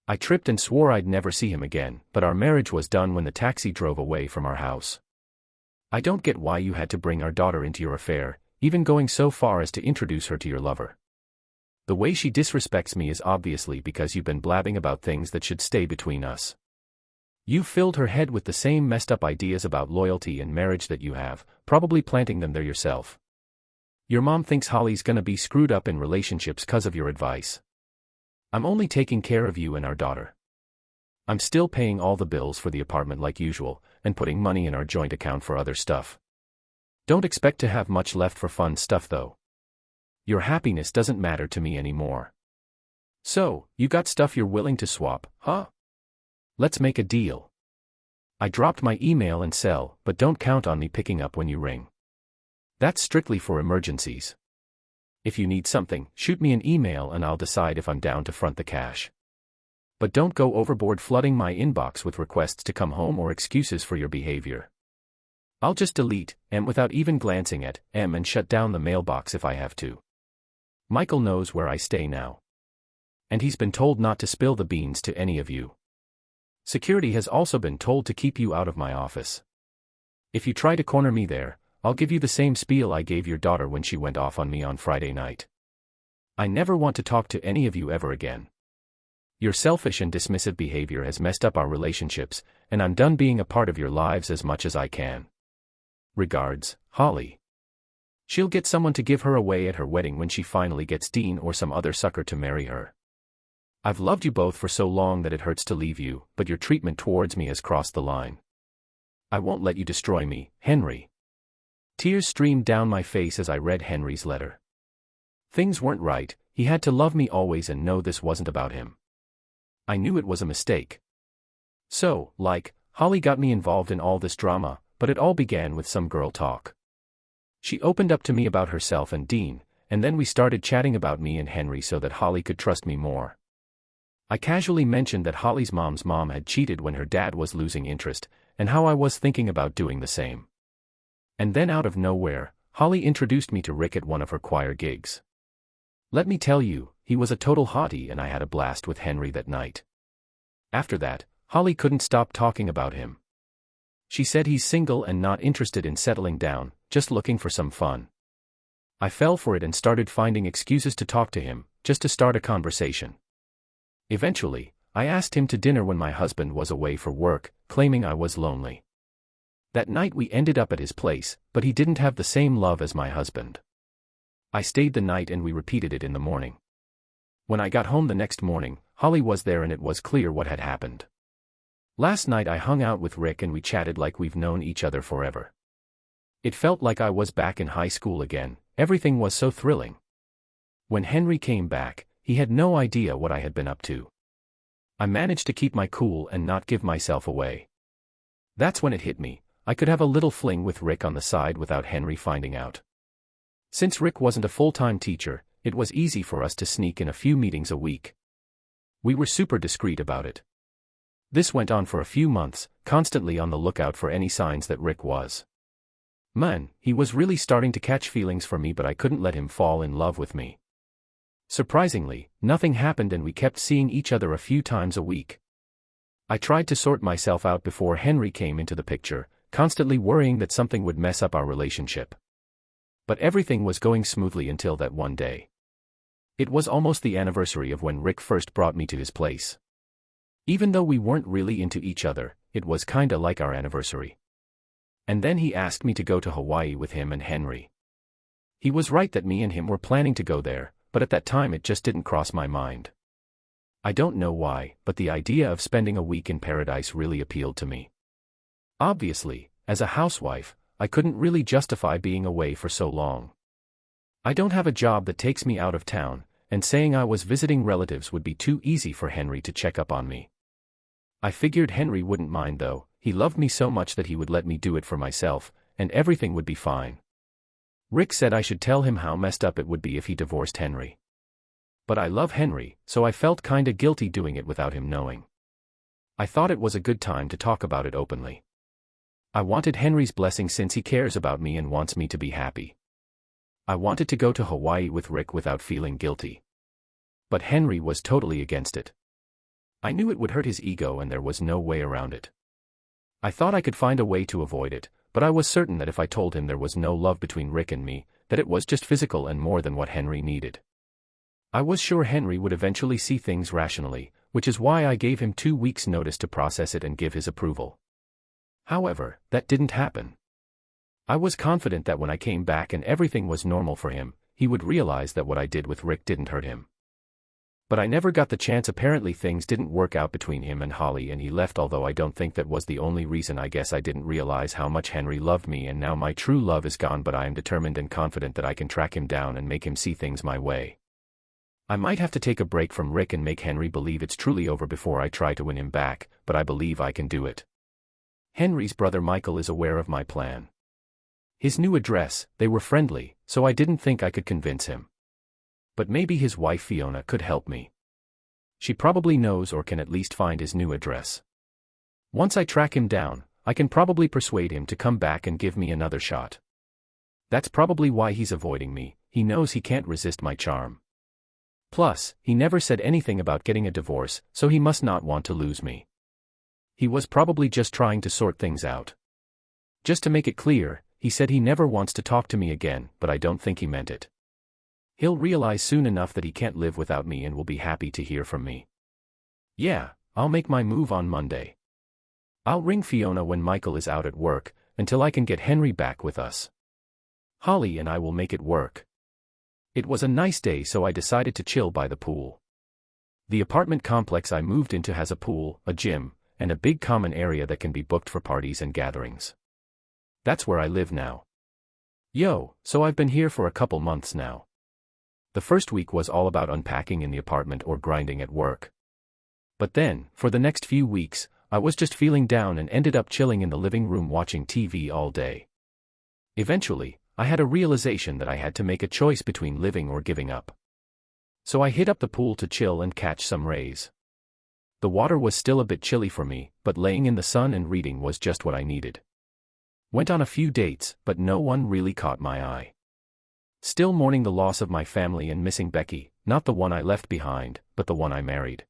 I tripped and swore I'd never see him again, but our marriage was done when the taxi drove away from our house. I don't get why you had to bring our daughter into your affair, even going so far as to introduce her to your lover. The way she disrespects me is obviously because you've been blabbing about things that should stay between us. You filled her head with the same messed up ideas about loyalty and marriage that you have, probably planting them there yourself. Your mom thinks Holly's gonna be screwed up in relationships 'cause of your advice. I'm only taking care of you and our daughter. I'm still paying all the bills for the apartment like usual, and putting money in our joint account for other stuff. Don't expect to have much left for fun stuff though. Your happiness doesn't matter to me anymore. So, you got stuff you're willing to swap, huh? Let's make a deal. I dropped my email and cell, but don't count on me picking up when you ring. That's strictly for emergencies. If you need something, shoot me an email and I'll decide if I'm down to front the cash. But don't go overboard flooding my inbox with requests to come home or excuses for your behavior. I'll just delete M without even glancing at M and shut down the mailbox if I have to. Michael knows where I stay now. And he's been told not to spill the beans to any of you. Security has also been told to keep you out of my office. If you try to corner me there, I'll give you the same spiel I gave your daughter when she went off on me on Friday night. I never want to talk to any of you ever again. Your selfish and dismissive behavior has messed up our relationships, and I'm done being a part of your lives as much as I can. Regards, Holly. She'll get someone to give her away at her wedding when she finally gets Dean or some other sucker to marry her. I've loved you both for so long that it hurts to leave you, but your treatment towards me has crossed the line. I won't let you destroy me, Henry. Tears streamed down my face as I read Henry's letter. Things weren't right, he had to love me always and know this wasn't about him. I knew it was a mistake. So, Holly got me involved in all this drama, but it all began with some girl talk. She opened up to me about herself and Dean, and then we started chatting about me and Henry so that Holly could trust me more. I casually mentioned that Holly's mom's mom had cheated when her dad was losing interest, and how I was thinking about doing the same. And then out of nowhere, Holly introduced me to Rick at one of her choir gigs. Let me tell you, he was a total hottie and I had a blast with Henry that night. After that, Holly couldn't stop talking about him. She said he's single and not interested in settling down, just looking for some fun. I fell for it and started finding excuses to talk to him, just to start a conversation. Eventually, I asked him to dinner when my husband was away for work, claiming I was lonely. That night we ended up at his place, but he didn't have the same love as my husband. I stayed the night and we repeated it in the morning. When I got home the next morning, Holly was there and it was clear what had happened. Last night I hung out with Rick and we chatted like we've known each other forever. It felt like I was back in high school again, everything was so thrilling. When Henry came back, he had no idea what I had been up to. I managed to keep my cool and not give myself away. That's when it hit me, I could have a little fling with Rick on the side without Henry finding out. Since Rick wasn't a full-time teacher, it was easy for us to sneak in a few meetings a week. We were super discreet about it. This went on for a few months, constantly on the lookout for any signs that Rick was. Man, he was really starting to catch feelings for me, but I couldn't let him fall in love with me. Surprisingly, nothing happened and we kept seeing each other a few times a week. I tried to sort myself out before Henry came into the picture, constantly worrying that something would mess up our relationship. But everything was going smoothly until that one day. It was almost the anniversary of when Rick first brought me to his place. Even though we weren't really into each other, it was kinda like our anniversary. And then he asked me to go to Hawaii with him and Henry. He was right that me and him were planning to go there, but at that time it just didn't cross my mind. I don't know why, but the idea of spending a week in paradise really appealed to me. Obviously, as a housewife, I couldn't really justify being away for so long. I don't have a job that takes me out of town, and saying I was visiting relatives would be too easy for Henry to check up on me. I figured Henry wouldn't mind though, he loved me so much that he would let me do it for myself, and everything would be fine. Rick said I should tell him how messed up it would be if he divorced Henry. But I love Henry, so I felt kinda guilty doing it without him knowing. I thought it was a good time to talk about it openly. I wanted Henry's blessing since he cares about me and wants me to be happy. I wanted to go to Hawaii with Rick without feeling guilty. But Henry was totally against it. I knew it would hurt his ego and there was no way around it. I thought I could find a way to avoid it, but I was certain that if I told him there was no love between Rick and me, that it was just physical and more than what Henry needed. I was sure Henry would eventually see things rationally, which is why I gave him 2 weeks' notice to process it and give his approval. However, that didn't happen. I was confident that when I came back and everything was normal for him, he would realize that what I did with Rick didn't hurt him. But I never got the chance. Apparently things didn't work out between him and Holly and he left, although I don't think that was the only reason. I guess I didn't realize how much Henry loved me and now my true love is gone, but I am determined and confident that I can track him down and make him see things my way. I might have to take a break from Rick and make Henry believe it's truly over before I try to win him back, but I believe I can do it. Henry's brother Michael is aware of my plan. His new address, they were friendly, so I didn't think I could convince him. But maybe his wife Fiona could help me. She probably knows or can at least find his new address. Once I track him down, I can probably persuade him to come back and give me another shot. That's probably why he's avoiding me. He knows he can't resist my charm. Plus, he never said anything about getting a divorce, so he must not want to lose me. He was probably just trying to sort things out. Just to make it clear, he said he never wants to talk to me again, but I don't think he meant it. He'll realize soon enough that he can't live without me and will be happy to hear from me. Yeah, I'll make my move on Monday. I'll ring Fiona when Michael is out at work, until I can get Henry back with us. Holly and I will make it work. It was a nice day, so I decided to chill by the pool. The apartment complex I moved into has a pool, a gym, and a big common area that can be booked for parties and gatherings. That's where I live now. So I've been here for a couple months now. The first week was all about unpacking in the apartment or grinding at work. But then, for the next few weeks, I was just feeling down and ended up chilling in the living room watching TV all day. Eventually, I had a realization that I had to make a choice between living or giving up. So I hit up the pool to chill and catch some rays. The water was still a bit chilly for me, but laying in the sun and reading was just what I needed. Went on a few dates, but no one really caught my eye. Still mourning the loss of my family and missing Becky, not the one I left behind, but the one I married.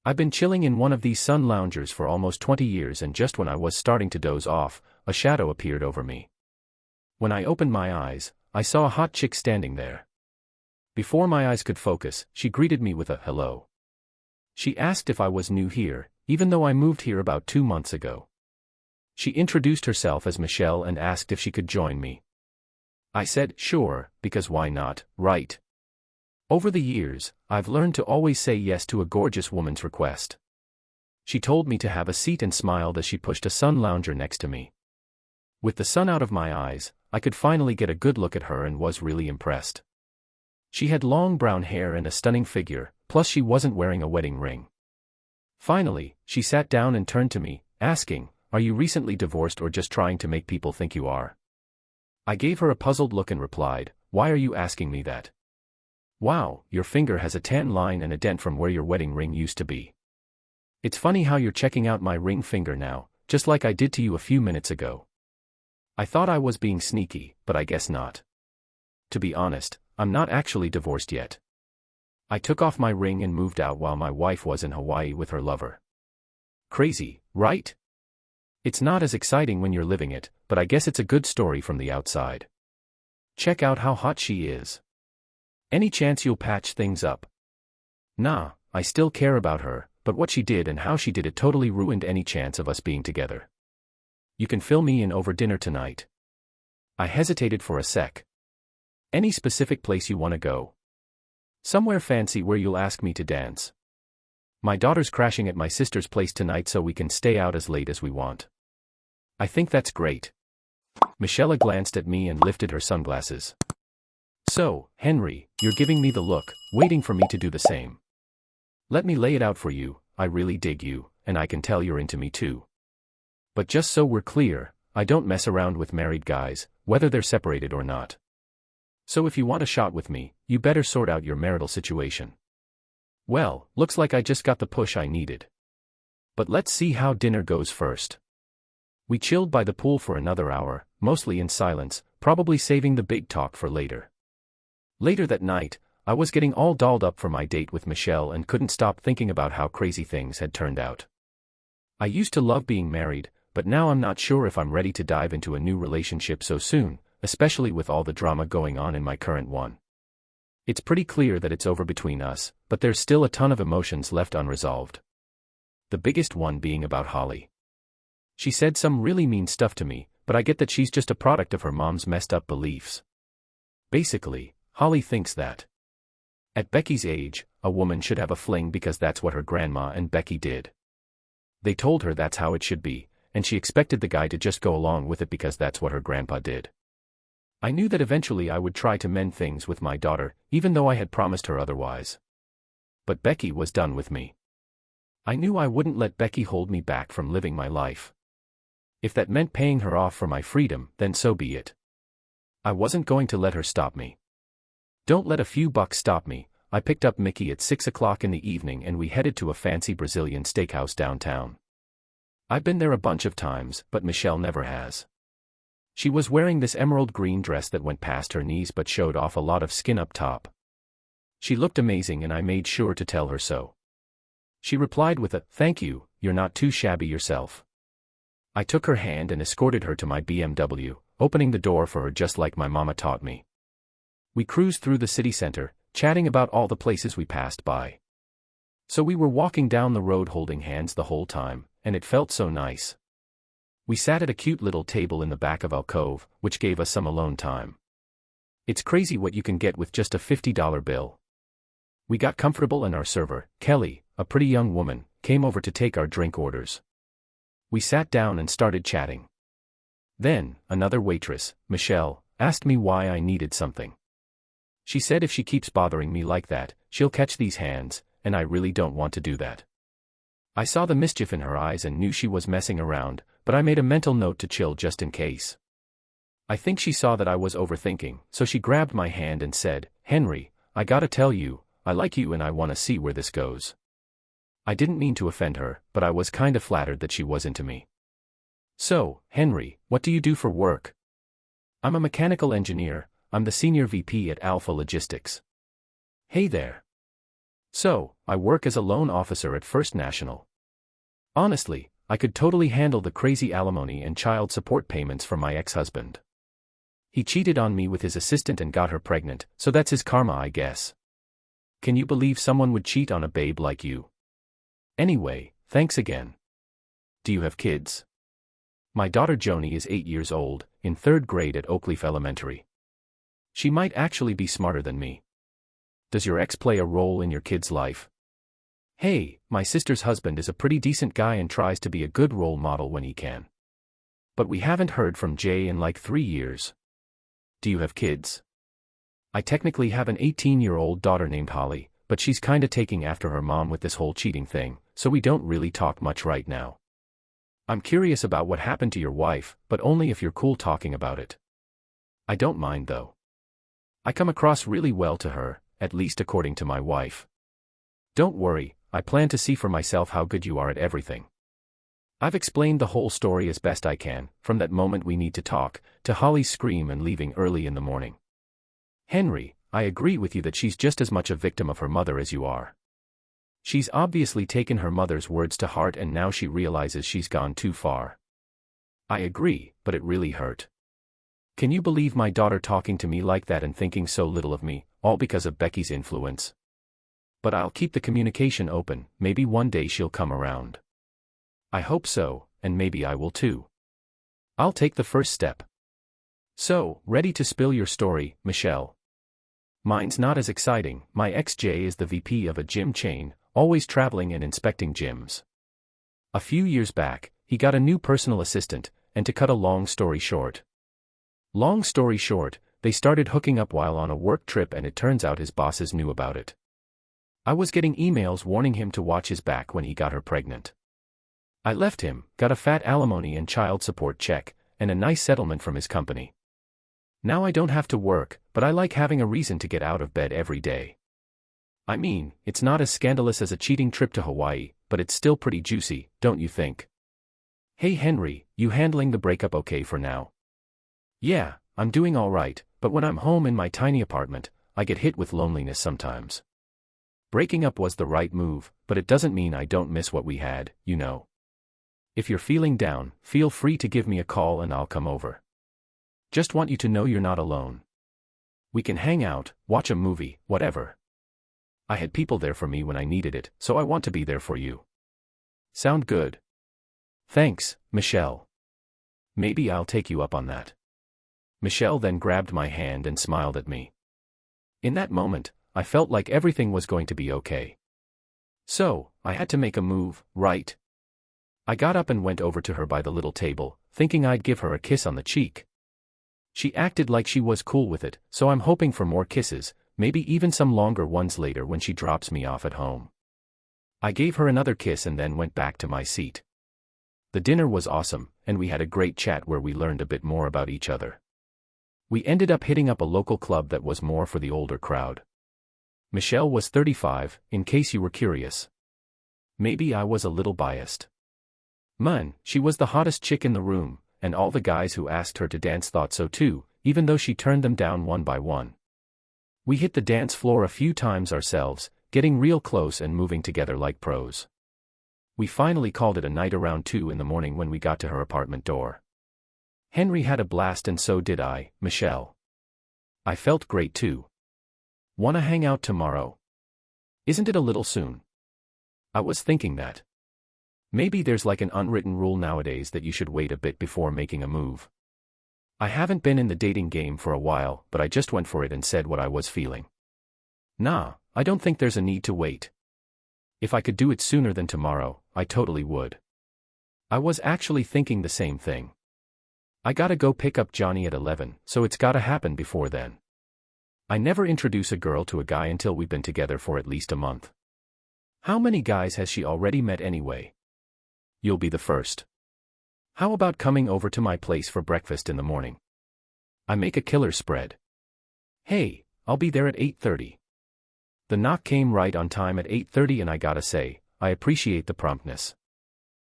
I've been chilling in one of these sun loungers for almost 20 years, and just when I was starting to doze off, a shadow appeared over me. When I opened my eyes, I saw a hot chick standing there. Before my eyes could focus, she greeted me with a hello. She asked if I was new here, even though I moved here about 2 months ago. She introduced herself as Michelle and asked if she could join me. I said, sure, because why not, right? Over the years, I've learned to always say yes to a gorgeous woman's request. She told me to have a seat and smiled as she pushed a sun lounger next to me. With the sun out of my eyes, I could finally get a good look at her and was really impressed. She had long brown hair and a stunning figure, plus she wasn't wearing a wedding ring. Finally, she sat down and turned to me, asking, "Are you recently divorced or just trying to make people think you are?" I gave her a puzzled look and replied, "Why are you asking me that?" "Wow, your finger has a tan line and a dent from where your wedding ring used to be. It's funny how you're checking out my ring finger now, just like I did to you a few minutes ago." I thought I was being sneaky, but I guess not. To be honest, I'm not actually divorced yet. I took off my ring and moved out while my wife was in Hawaii with her lover. Crazy, right? It's not as exciting when you're living it, but I guess it's a good story from the outside. Check out how hot she is. Any chance you'll patch things up? Nah, I still care about her, but what she did and how she did it totally ruined any chance of us being together. You can fill me in over dinner tonight. I hesitated for a sec. Any specific place you want to go? Somewhere fancy where you'll ask me to dance. My daughter's crashing at my sister's place tonight so we can stay out as late as we want. I think that's great. Michelle glanced at me and lifted her sunglasses. So, Henry, you're giving me the look, waiting for me to do the same. Let me lay it out for you, I really dig you, and I can tell you're into me too. But just so we're clear, I don't mess around with married guys, whether they're separated or not. So if you want a shot with me, you better sort out your marital situation. Well, looks like I just got the push I needed. But let's see how dinner goes first. We chilled by the pool for another hour, mostly in silence, probably saving the big talk for later. Later that night, I was getting all dolled up for my date with Michelle and couldn't stop thinking about how crazy things had turned out. I used to love being married, but now I'm not sure if I'm ready to dive into a new relationship so soon, especially with all the drama going on in my current one. It's pretty clear that it's over between us, but there's still a ton of emotions left unresolved. The biggest one being about Holly. She said some really mean stuff to me, but I get that she's just a product of her mom's messed up beliefs. Basically, Holly thinks that at Becky's age, a woman should have a fling because that's what her grandma and Becky did. They told her that's how it should be, and she expected the guy to just go along with it because that's what her grandpa did. I knew that eventually I would try to mend things with my daughter, even though I had promised her otherwise. But Becky was done with me. I knew I wouldn't let Becky hold me back from living my life. If that meant paying her off for my freedom, then so be it. I wasn't going to let her stop me. Don't let a few bucks stop me. I picked up Mickey at 6 o'clock in the evening and we headed to a fancy Brazilian steakhouse downtown. I've been there a bunch of times, but Michelle never has. She was wearing this emerald green dress that went past her knees but showed off a lot of skin up top. She looked amazing and I made sure to tell her so. She replied with a, "Thank you, you're not too shabby yourself." I took her hand and escorted her to my BMW, opening the door for her just like my mama taught me. We cruised through the city center, chatting about all the places we passed by. So we were walking down the road holding hands the whole time, and it felt so nice. We sat at a cute little table in the back of alcove, which gave us some alone time. It's crazy what you can get with just a $50 bill. We got comfortable and our server, Kelly, a pretty young woman, came over to take our drink orders. We sat down and started chatting. Then, another waitress, Michelle, asked me why I needed something. She said if she keeps bothering me like that, she'll catch these hands, and I really don't want to do that. I saw the mischief in her eyes and knew she was messing around, but I made a mental note to chill just in case. I think she saw that I was overthinking, so she grabbed my hand and said, "Henry, I gotta tell you, I like you and I wanna see where this goes." I didn't mean to offend her, but I was kinda flattered that she was into me. "So, Henry, what do you do for work?" "I'm a mechanical engineer, I'm the senior VP at Alpha Logistics." "Hey there." "So, I work as a loan officer at First National. Honestly, I could totally handle the crazy alimony and child support payments from my ex-husband. He cheated on me with his assistant and got her pregnant, so that's his karma, I guess. Can you believe someone would cheat on a babe like you? Anyway, thanks again. Do you have kids?" My daughter Joni is 8 years old, in 3rd grade at Oakleaf Elementary. She might actually be smarter than me. Does your ex play a role in your kid's life? Hey, my sister's husband is a pretty decent guy and tries to be a good role model when he can. But we haven't heard from Jay in like 3 years. Do you have kids? I technically have an 18-year-old daughter named Holly, but she's kinda taking after her mom with this whole cheating thing, so we don't really talk much right now. I'm curious about what happened to your wife, but only if you're cool talking about it. I don't mind though. I come across really well to her, at least according to my wife. Don't worry, I plan to see for myself how good you are at everything. I've explained the whole story as best I can, from that moment we need to talk, to Holly's scream and leaving early in the morning. Henry, I agree with you that she's just as much a victim of her mother as you are. She's obviously taken her mother's words to heart and now she realizes she's gone too far. I agree, but it really hurt. Can you believe my daughter talking to me like that and thinking so little of me, all because of Becky's influence? But I'll keep the communication open, maybe one day she'll come around. I hope so, and maybe I will too. I'll take the first step. So, ready to spill your story, Michelle? Mine's not as exciting. My ex-Jay is the VP of a gym chain, always traveling and inspecting gyms. A few years back, he got a new personal assistant, and to cut a long story short, they started hooking up while on a work trip, and it turns out his bosses knew about it. I was getting emails warning him to watch his back when he got her pregnant. I left him, got a fat alimony and child support check, and a nice settlement from his company. Now I don't have to work, but I like having a reason to get out of bed every day. I mean, it's not as scandalous as a cheating trip to Hawaii, but it's still pretty juicy, don't you think? Hey Henry, you handling the breakup okay for now? Yeah, I'm doing all right, but when I'm home in my tiny apartment, I get hit with loneliness sometimes. Breaking up was the right move, but it doesn't mean I don't miss what we had, you know. If you're feeling down, feel free to give me a call and I'll come over. Just want you to know you're not alone. We can hang out, watch a movie, whatever. I had people there for me when I needed it, so I want to be there for you. Sound good? Thanks, Michelle. Maybe I'll take you up on that. Michelle then grabbed my hand and smiled at me. In that moment, I felt like everything was going to be okay. So, I had to make a move, right? I got up and went over to her by the little table, thinking I'd give her a kiss on the cheek. She acted like she was cool with it, so I'm hoping for more kisses, maybe even some longer ones later when she drops me off at home. I gave her another kiss and then went back to my seat. The dinner was awesome, and we had a great chat where we learned a bit more about each other. We ended up hitting up a local club that was more for the older crowd. Michelle was 35, in case you were curious. Maybe I was a little biased. Man, she was the hottest chick in the room, and all the guys who asked her to dance thought so too, even though she turned them down one by one. We hit the dance floor a few times ourselves, getting real close and moving together like pros. We finally called it a night around 2 in the morning when we got to her apartment door. Henry had a blast and so did I, Michelle. I felt great too. Wanna hang out tomorrow? Isn't it a little soon? I was thinking that. Maybe there's like an unwritten rule nowadays that you should wait a bit before making a move. I haven't been in the dating game for a while, but I just went for it and said what I was feeling. Nah, I don't think there's a need to wait. If I could do it sooner than tomorrow, I totally would. I was actually thinking the same thing. I gotta go pick up Johnny at 11, so it's gotta happen before then. I never introduce a girl to a guy until we've been together for at least a month. How many guys has she already met anyway? You'll be the first. How about coming over to my place for breakfast in the morning? I make a killer spread. Hey, I'll be there at 8:30. The knock came right on time at 8:30 and I gotta say, I appreciate the promptness.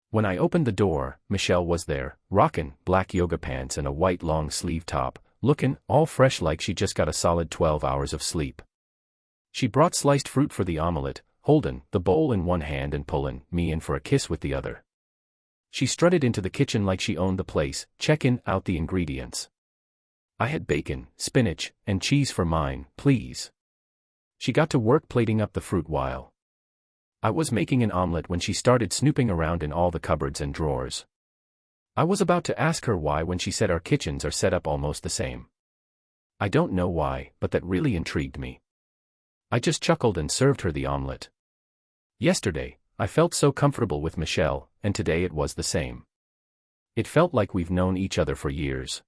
When I opened the door, Michelle was there, rockin' black yoga pants and a white long sleeve top, looking all fresh like she just got a solid 12 hours of sleep. She brought sliced fruit for the omelet, holding the bowl in one hand and pulling me in for a kiss with the other. She strutted into the kitchen like she owned the place, checking out the ingredients. I had bacon, spinach, and cheese for mine, please. She got to work plating up the fruit while I was making an omelet when she started snooping around in all the cupboards and drawers. I was about to ask her why when she said our kitchens are set up almost the same. I don't know why, but that really intrigued me. I just chuckled and served her the omelet. Yesterday, I felt so comfortable with Michelle, and today it was the same. It felt like we've known each other for years.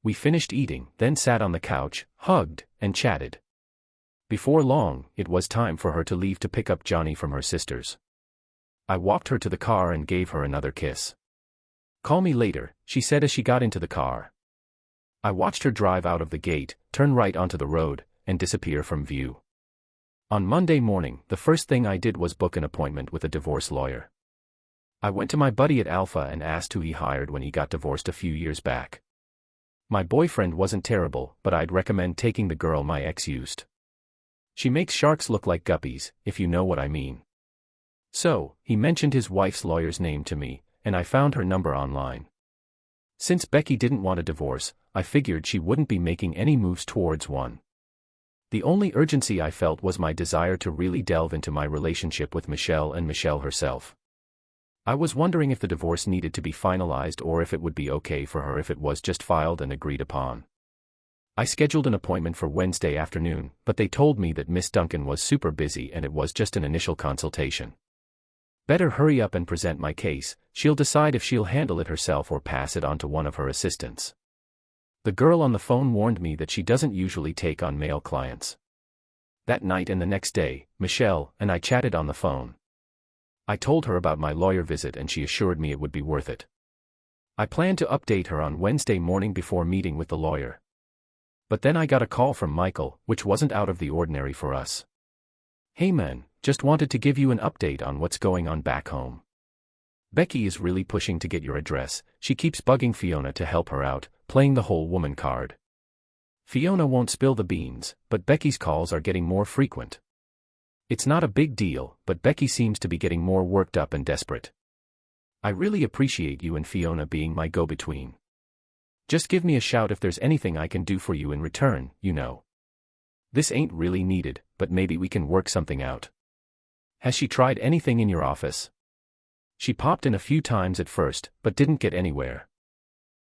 We finished eating, then sat on the couch, hugged, and chatted. Before long, it was time for her to leave to pick up Johnny from her sisters. I walked her to the car and gave her another kiss. Call me later, she said as she got into the car. I watched her drive out of the gate, turn right onto the road, and disappear from view. On Monday morning, the first thing I did was book an appointment with a divorce lawyer. I went to my buddy at Alpha and asked who he hired when he got divorced a few years back. My boyfriend wasn't terrible, but I'd recommend taking the girl my ex used. She makes sharks look like guppies, if you know what I mean. So, he mentioned his wife's lawyer's name to me, and I found her number online. Since Becky didn't want a divorce, I figured she wouldn't be making any moves towards one. The only urgency I felt was my desire to really delve into my relationship with Michelle and Michelle herself. I was wondering if the divorce needed to be finalized or if it would be okay for her if it was just filed and agreed upon. I scheduled an appointment for Wednesday afternoon, but they told me that Miss Duncan was super busy and it was just an initial consultation. Better hurry up and present my case. She'll decide if she'll handle it herself or pass it on to one of her assistants. The girl on the phone warned me that she doesn't usually take on male clients. That night and the next day, Michelle and I chatted on the phone. I told her about my lawyer visit and she assured me it would be worth it. I planned to update her on Wednesday morning before meeting with the lawyer. But then I got a call from Michael, which wasn't out of the ordinary for us. "Hey man, just wanted to give you an update on what's going on back home. Becky is really pushing to get your address. She keeps bugging Fiona to help her out, playing the whole woman card. Fiona won't spill the beans, but Becky's calls are getting more frequent. It's not a big deal, but Becky seems to be getting more worked up and desperate. I really appreciate you and Fiona being my go-between. Just give me a shout if there's anything I can do for you in return, you know. This ain't really needed, but maybe we can work something out. Has she tried anything in your office? She popped in a few times at first, but didn't get anywhere.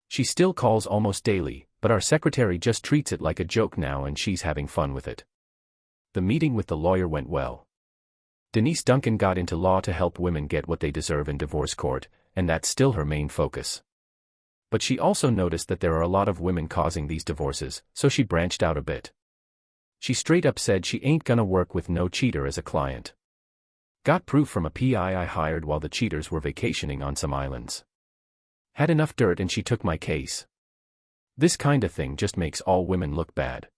She still calls almost daily, but our secretary just treats it like a joke now and she's having fun with it." The meeting with the lawyer went well. Denise Duncan got into law to help women get what they deserve in divorce court, and that's still her main focus. But she also noticed that there are a lot of women causing these divorces, so she branched out a bit. She straight up said she ain't gonna work with no cheater as a client. Got proof from a PI I hired while the cheaters were vacationing on some islands. Had enough dirt and she took my case. This kinda thing just makes all women look bad.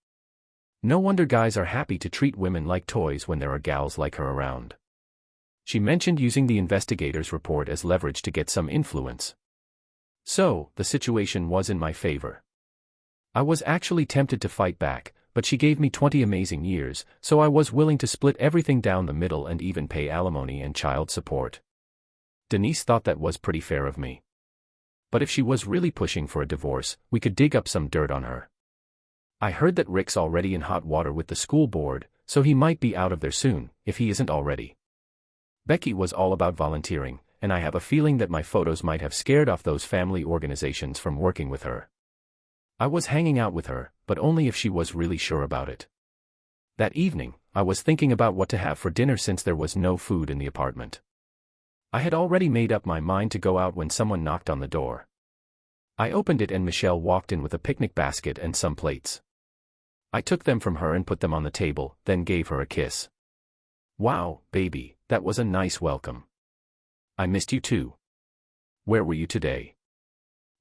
No wonder guys are happy to treat women like toys when there are gals like her around. She mentioned using the investigator's report as leverage to get some influence. So, the situation was in my favor. I was actually tempted to fight back, but she gave me 20 amazing years, so I was willing to split everything down the middle and even pay alimony and child support. Denise thought that was pretty fair of me. But if she was really pushing for a divorce, we could dig up some dirt on her. I heard that Rick's already in hot water with the school board, so he might be out of there soon, if he isn't already. Becky was all about volunteering, and I have a feeling that my photos might have scared off those family organizations from working with her. I was hanging out with her, but only if she was really sure about it. That evening, I was thinking about what to have for dinner since there was no food in the apartment. I had already made up my mind to go out when someone knocked on the door. I opened it and Michelle walked in with a picnic basket and some plates. I took them from her and put them on the table, then gave her a kiss. "Wow, baby, that was a nice welcome. I missed you too. Where were you today?"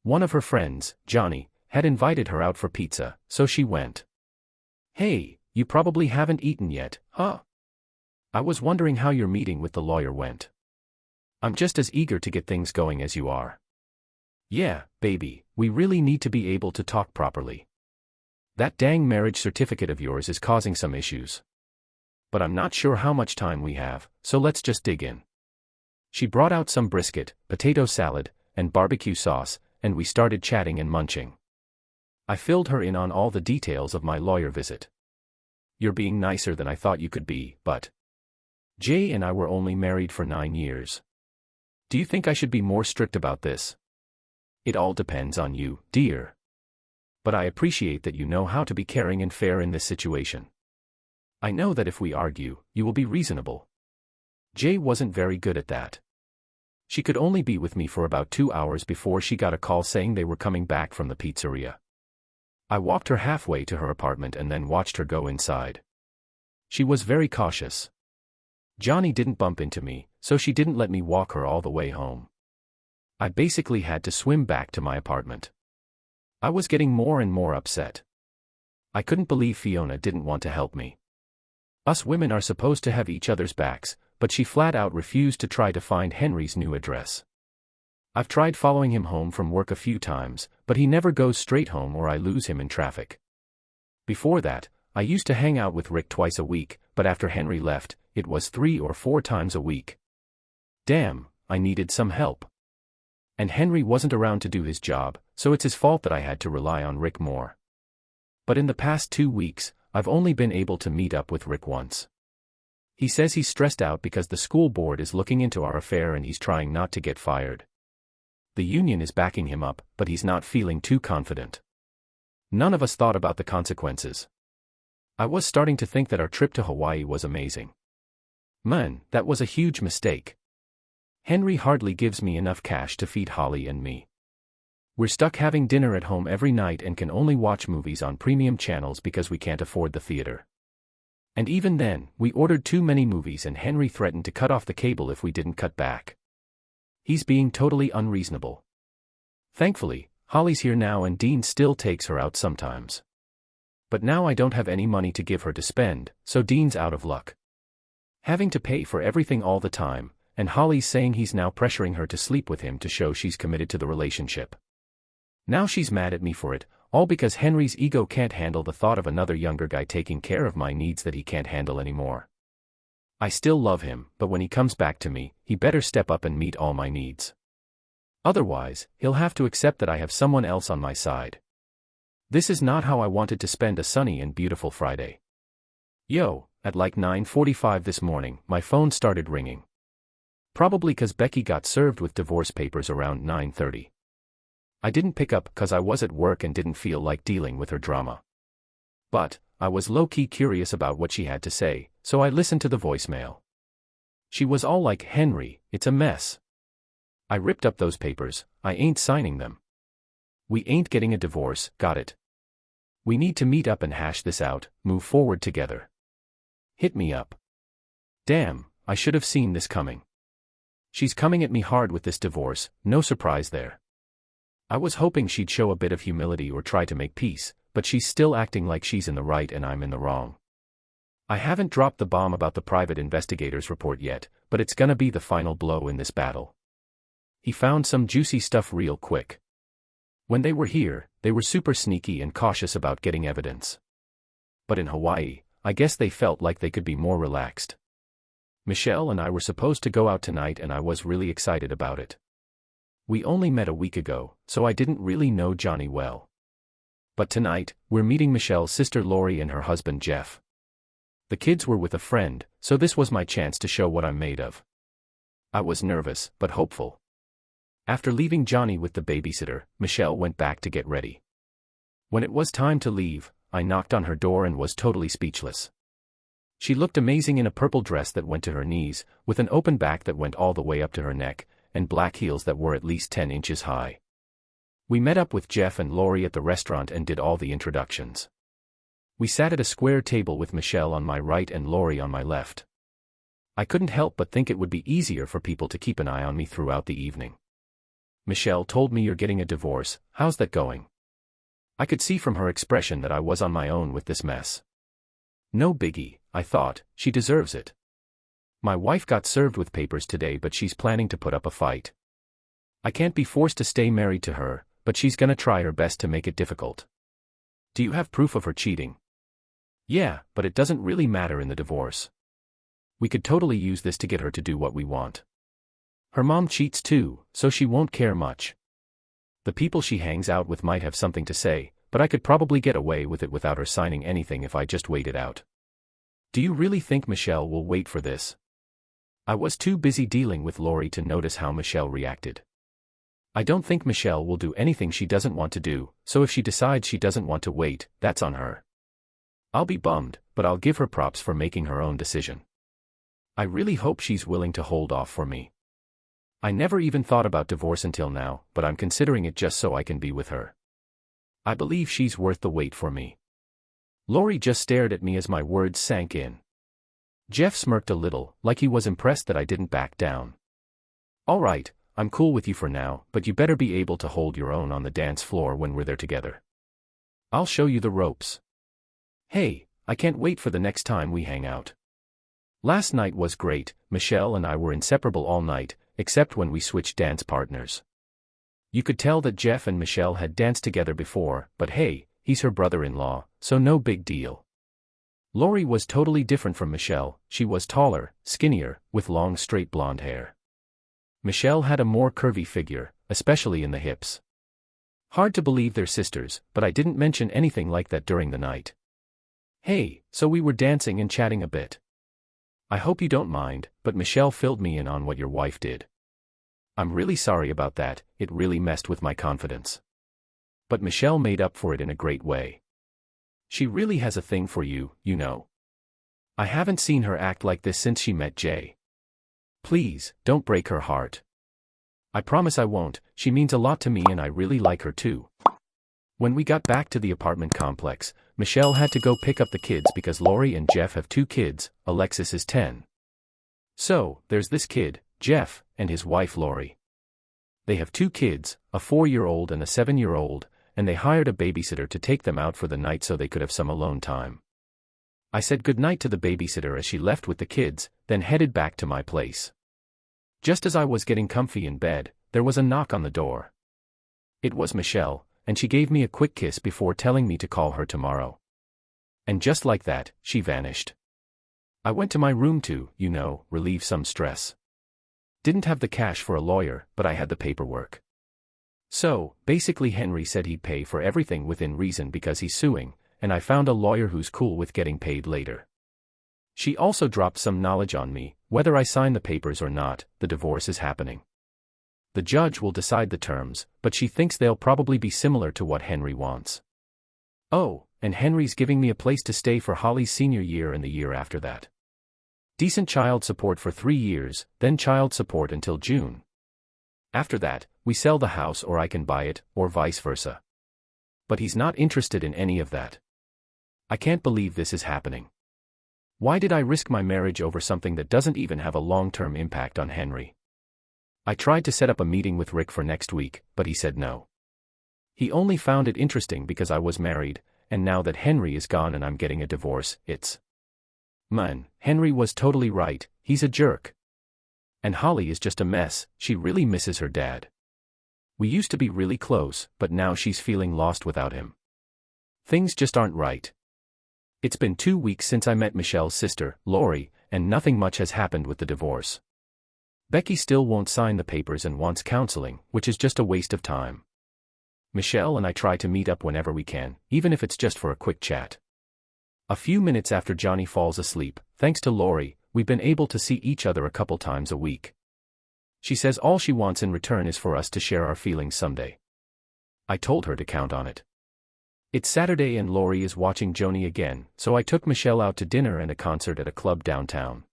One of her friends, Johnny, had invited her out for pizza, so she went. "Hey, you probably haven't eaten yet, huh? I was wondering how your meeting with the lawyer went. I'm just as eager to get things going as you are." "Yeah, baby, we really need to be able to talk properly. That dang marriage certificate of yours is causing some issues. But I'm not sure how much time we have, so let's just dig in." She brought out some brisket, potato salad, and barbecue sauce, and we started chatting and munching. I filled her in on all the details of my lawyer visit. "You're being nicer than I thought you could be, but Jay and I were only married for 9 years. Do you think I should be more strict about this?" "It all depends on you, dear. But I appreciate that you know how to be caring and fair in this situation. I know that if we argue, you will be reasonable." Jay wasn't very good at that. She could only be with me for about 2 hours before she got a call saying they were coming back from the pizzeria. I walked her halfway to her apartment and then watched her go inside. She was very cautious. Johnny didn't bump into me, so she didn't let me walk her all the way home. I basically had to swim back to my apartment. I was getting more and more upset. I couldn't believe Fiona didn't want to help me. Us women are supposed to have each other's backs, but she flat out refused to try to find Henry's new address. I've tried following him home from work a few times, but he never goes straight home or I lose him in traffic. Before that, I used to hang out with Rick twice a week, but after Henry left, it was 3 or 4 times a week. Damn, I needed some help. And Henry wasn't around to do his job, so it's his fault that I had to rely on Rick more. But in the past 2 weeks, I've only been able to meet up with Rick once. He says he's stressed out because the school board is looking into our affair and he's trying not to get fired. The union is backing him up, but he's not feeling too confident. None of us thought about the consequences. I was starting to think that our trip to Hawaii was amazing. Man, that was a huge mistake. Henry hardly gives me enough cash to feed Holly and me. We're stuck having dinner at home every night and can only watch movies on premium channels because we can't afford the theater. And even then, we ordered too many movies and Henry threatened to cut off the cable if we didn't cut back. He's being totally unreasonable. Thankfully, Holly's here now and Dean still takes her out sometimes. But now I don't have any money to give her to spend, so Dean's out of luck. Having to pay for everything all the time, and Holly's saying he's now pressuring her to sleep with him to show she's committed to the relationship. Now she's mad at me for it, all because Henry's ego can't handle the thought of another younger guy taking care of my needs that he can't handle anymore. I still love him, but when he comes back to me, he better step up and meet all my needs. Otherwise, he'll have to accept that I have someone else on my side. This is not how I wanted to spend a sunny and beautiful Friday. Yo, at like 9:45 this morning, my phone started ringing. Probably 'cause Becky got served with divorce papers around 9:30. I didn't pick up 'cause I was at work and didn't feel like dealing with her drama. But I was low-key curious about what she had to say, so I listened to the voicemail. She was all like, "Henry, it's a mess. I ripped up those papers, I ain't signing them. We ain't getting a divorce, got it? We need to meet up and hash this out, move forward together. Hit me up." Damn, I should have seen this coming. She's coming at me hard with this divorce, no surprise there. I was hoping she'd show a bit of humility or try to make peace, but she's still acting like she's in the right and I'm in the wrong. I haven't dropped the bomb about the private investigator's report yet, but it's gonna be the final blow in this battle. He found some juicy stuff real quick. When they were here, they were super sneaky and cautious about getting evidence. But in Hawaii, I guess they felt like they could be more relaxed. Michelle and I were supposed to go out tonight and I was really excited about it. We only met a week ago, so I didn't really know Johnny well. But tonight, we're meeting Michelle's sister Lori and her husband Jeff. The kids were with a friend, so this was my chance to show what I'm made of. I was nervous, but hopeful. After leaving Johnny with the babysitter, Michelle went back to get ready. When it was time to leave, I knocked on her door and was totally speechless. She looked amazing in a purple dress that went to her knees, with an open back that went all the way up to her neck, and black heels that were at least 10 inches high. We met up with Jeff and Lori at the restaurant and did all the introductions. We sat at a square table with Michelle on my right and Lori on my left. I couldn't help but think it would be easier for people to keep an eye on me throughout the evening. "Michelle told me you're getting a divorce, how's that going?" I could see from her expression that I was on my own with this mess. No biggie, I thought, she deserves it. My wife got served with papers today but she's planning to put up a fight. I can't be forced to stay married to her, but she's gonna try her best to make it difficult. "Do you have proof of her cheating?" "Yeah, but it doesn't really matter in the divorce. We could totally use this to get her to do what we want. Her mom cheats too, so she won't care much. The people she hangs out with might have something to say, but I could probably get away with it without her signing anything if I just wait it out." "Do you really think Michelle will wait for this?" I was too busy dealing with Lori to notice how Michelle reacted. "I don't think Michelle will do anything she doesn't want to do, so if she decides she doesn't want to wait, that's on her. I'll be bummed, but I'll give her props for making her own decision. I really hope she's willing to hold off for me. I never even thought about divorce until now, but I'm considering it just so I can be with her. I believe she's worth the wait for me." Lori just stared at me as my words sank in. Jeff smirked a little, like he was impressed that I didn't back down. "All right, I'm cool with you for now, but you better be able to hold your own on the dance floor when we're there together. I'll show you the ropes. Hey, I can't wait for the next time we hang out." Last night was great. Michelle and I were inseparable all night, except when we switched dance partners. You could tell that Jeff and Michelle had danced together before, but hey, he's her brother-in-law, so no big deal. Lori was totally different from Michelle. She was taller, skinnier, with long straight blonde hair. Michelle had a more curvy figure, especially in the hips. Hard to believe they're sisters, but I didn't mention anything like that during the night. Hey, so we were dancing and chatting a bit. I hope you don't mind, but Michelle filled me in on what your wife did. I'm really sorry about that, it really messed with my confidence. But Michelle made up for it in a great way. She really has a thing for you, you know. I haven't seen her act like this since she met Jay. Please, don't break her heart. I promise I won't. She means a lot to me and I really like her too. When we got back to the apartment complex, Michelle had to go pick up the kids because Lori and Jeff have 2 kids, Alexis is 10. So, there's this kid, Jeff, and his wife Lori. They have 2 kids, a 4-year-old and a 7-year-old, and they hired a babysitter to take them out for the night so they could have some alone time. I said goodnight to the babysitter as she left with the kids, then headed back to my place. Just as I was getting comfy in bed, there was a knock on the door. It was Michelle, and she gave me a quick kiss before telling me to call her tomorrow. And just like that, she vanished. I went to my room to, relieve some stress. Didn't have the cash for a lawyer, but I had the paperwork. So, basically Henry said he'd pay for everything within reason because he's suing, and I found a lawyer who's cool with getting paid later. She also dropped some knowledge on me, whether I sign the papers or not, the divorce is happening. The judge will decide the terms, but she thinks they'll probably be similar to what Henry wants. Oh, and Henry's giving me a place to stay for Holly's senior year and the year after that. Decent child support for 3 years, then child support until June. After that, we sell the house or I can buy it, or vice versa. But he's not interested in any of that. I can't believe this is happening. Why did I risk my marriage over something that doesn't even have a long-term impact on Henry? I tried to set up a meeting with Rick for next week, but he said no. He only found it interesting because I was married, and now that Henry is gone and I'm getting a divorce, it's... Man, Henry was totally right, he's a jerk. And Holly is just a mess, she really misses her dad. We used to be really close, but now she's feeling lost without him. Things just aren't right. It's been 2 weeks since I met Michelle's sister, Lori, and nothing much has happened with the divorce. Becky still won't sign the papers and wants counseling, which is just a waste of time. Michelle and I try to meet up whenever we can, even if it's just for a quick chat. A few minutes after Johnny falls asleep, thanks to Lori, we've been able to see each other a couple times a week. She says all she wants in return is for us to share our feelings someday. I told her to count on it. It's Saturday and Lori is watching Joni again, so I took Michelle out to dinner and a concert at a club downtown.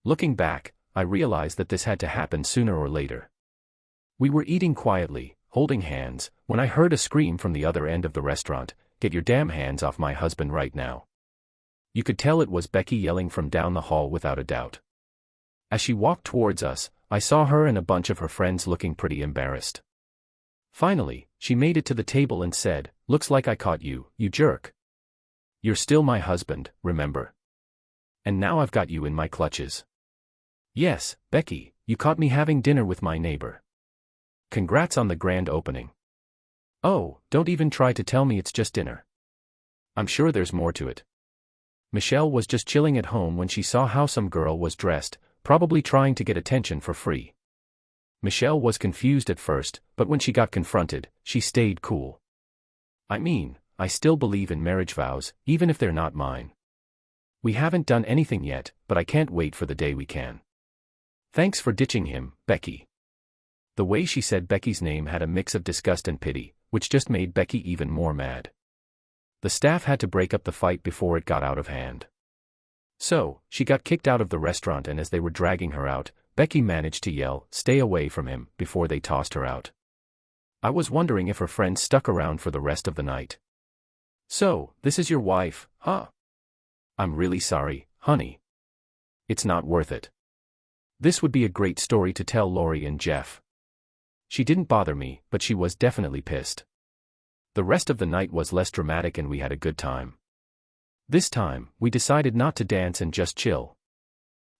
Looking back, I realized that this had to happen sooner or later. We were eating quietly, holding hands, when I heard a scream from the other end of the restaurant, "Get your damn hands off my husband right now." You could tell it was Becky yelling from down the hall without a doubt. As she walked towards us, I saw her and a bunch of her friends looking pretty embarrassed. Finally, she made it to the table and said, "Looks like I caught you, you jerk. You're still my husband, remember? And now I've got you in my clutches." "Yes, Becky, you caught me having dinner with my neighbor. Congrats on the grand opening." "Oh, don't even try to tell me it's just dinner. I'm sure there's more to it." Michelle was just chilling at home when she saw how some girl was dressed, probably trying to get attention for free. Michelle was confused at first, but when she got confronted, she stayed cool. I mean, I still believe in marriage vows, even if they're not mine. We haven't done anything yet, but I can't wait for the day we can. Thanks for ditching him, Becky. The way she said Becky's name had a mix of disgust and pity, which just made Becky even more mad. The staff had to break up the fight before it got out of hand. So, she got kicked out of the restaurant and as they were dragging her out, Becky managed to yell, "Stay away from him," before they tossed her out. I was wondering if her friends stuck around for the rest of the night. "So, this is your wife, huh?" "I'm really sorry, honey. It's not worth it." This would be a great story to tell Lori and Jeff. She didn't bother me, but she was definitely pissed. The rest of the night was less dramatic and we had a good time. This time, we decided not to dance and just chill.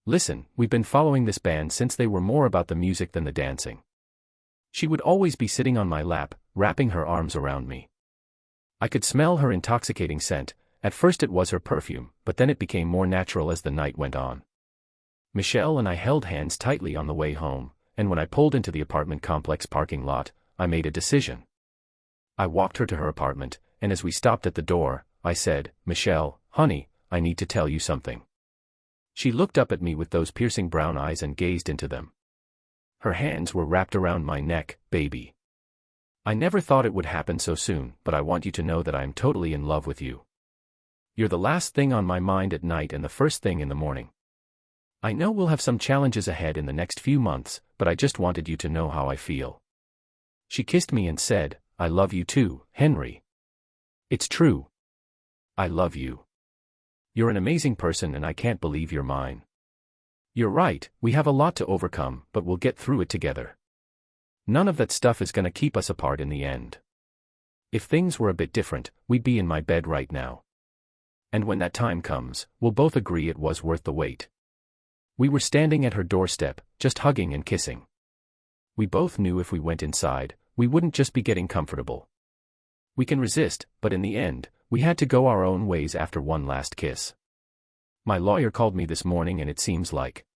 Listen, we've been following this band since they were more about the music than the dancing. She would always be sitting on my lap, wrapping her arms around me. I could smell her intoxicating scent. At first it was her perfume, but then it became more natural as the night went on. Michelle and I held hands tightly on the way home, and when I pulled into the apartment complex parking lot, I made a decision. I walked her to her apartment, and as we stopped at the door, I said, "Michelle, honey, I need to tell you something." She looked up at me with those piercing brown eyes and gazed into them. Her hands were wrapped around my neck, "Baby. I never thought it would happen so soon, but I want you to know that I am totally in love with you. You're the last thing on my mind at night and the first thing in the morning. I know we'll have some challenges ahead in the next few months, but I just wanted you to know how I feel." She kissed me and said, "I love you too, Henry. It's true. I love you. You're an amazing person and I can't believe you're mine. You're right, we have a lot to overcome, but we'll get through it together. None of that stuff is gonna keep us apart in the end. If things were a bit different, we'd be in my bed right now. And when that time comes, we'll both agree it was worth the wait." We were standing at her doorstep, just hugging and kissing. We both knew if we went inside, we wouldn't just be getting comfortable. We can resist, but in the end, we had to go our own ways after one last kiss. My lawyer called me this morning and it seems like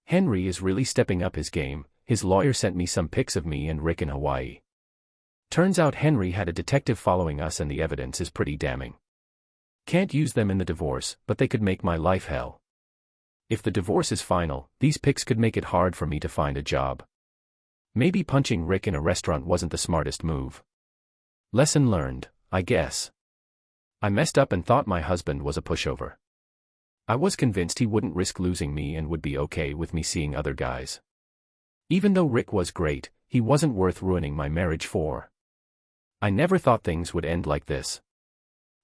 Henry is really stepping up his game. His lawyer sent me some pics of me and Rick in Hawaii. Turns out Henry had a detective following us and the evidence is pretty damning. Can't use them in the divorce, but they could make my life hell. If the divorce is final, these pics could make it hard for me to find a job. Maybe punching Rick in a restaurant wasn't the smartest move. Lesson learned, I guess. I messed up and thought my husband was a pushover. I was convinced he wouldn't risk losing me and would be okay with me seeing other guys. Even though Rick was great, he wasn't worth ruining my marriage for. I never thought things would end like this.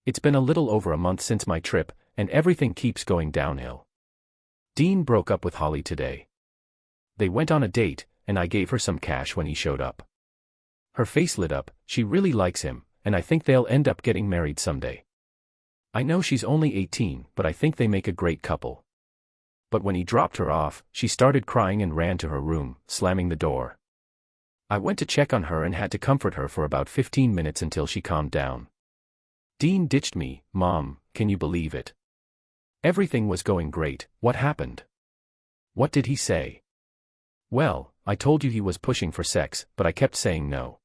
It's been a little over a month since my trip, and everything keeps going downhill. Dean broke up with Holly today. They went on a date, and I gave her some cash when he showed up. Her face lit up, she really likes him, and I think they'll end up getting married someday. I know she's only 18, but I think they make a great couple. But when he dropped her off, she started crying and ran to her room, slamming the door. I went to check on her and had to comfort her for about 15 minutes until she calmed down. Dean ditched me. "Mom, can you believe it? Everything was going great, what happened?" "What did he say?" "Well, I told you he was pushing for sex, but I kept saying no.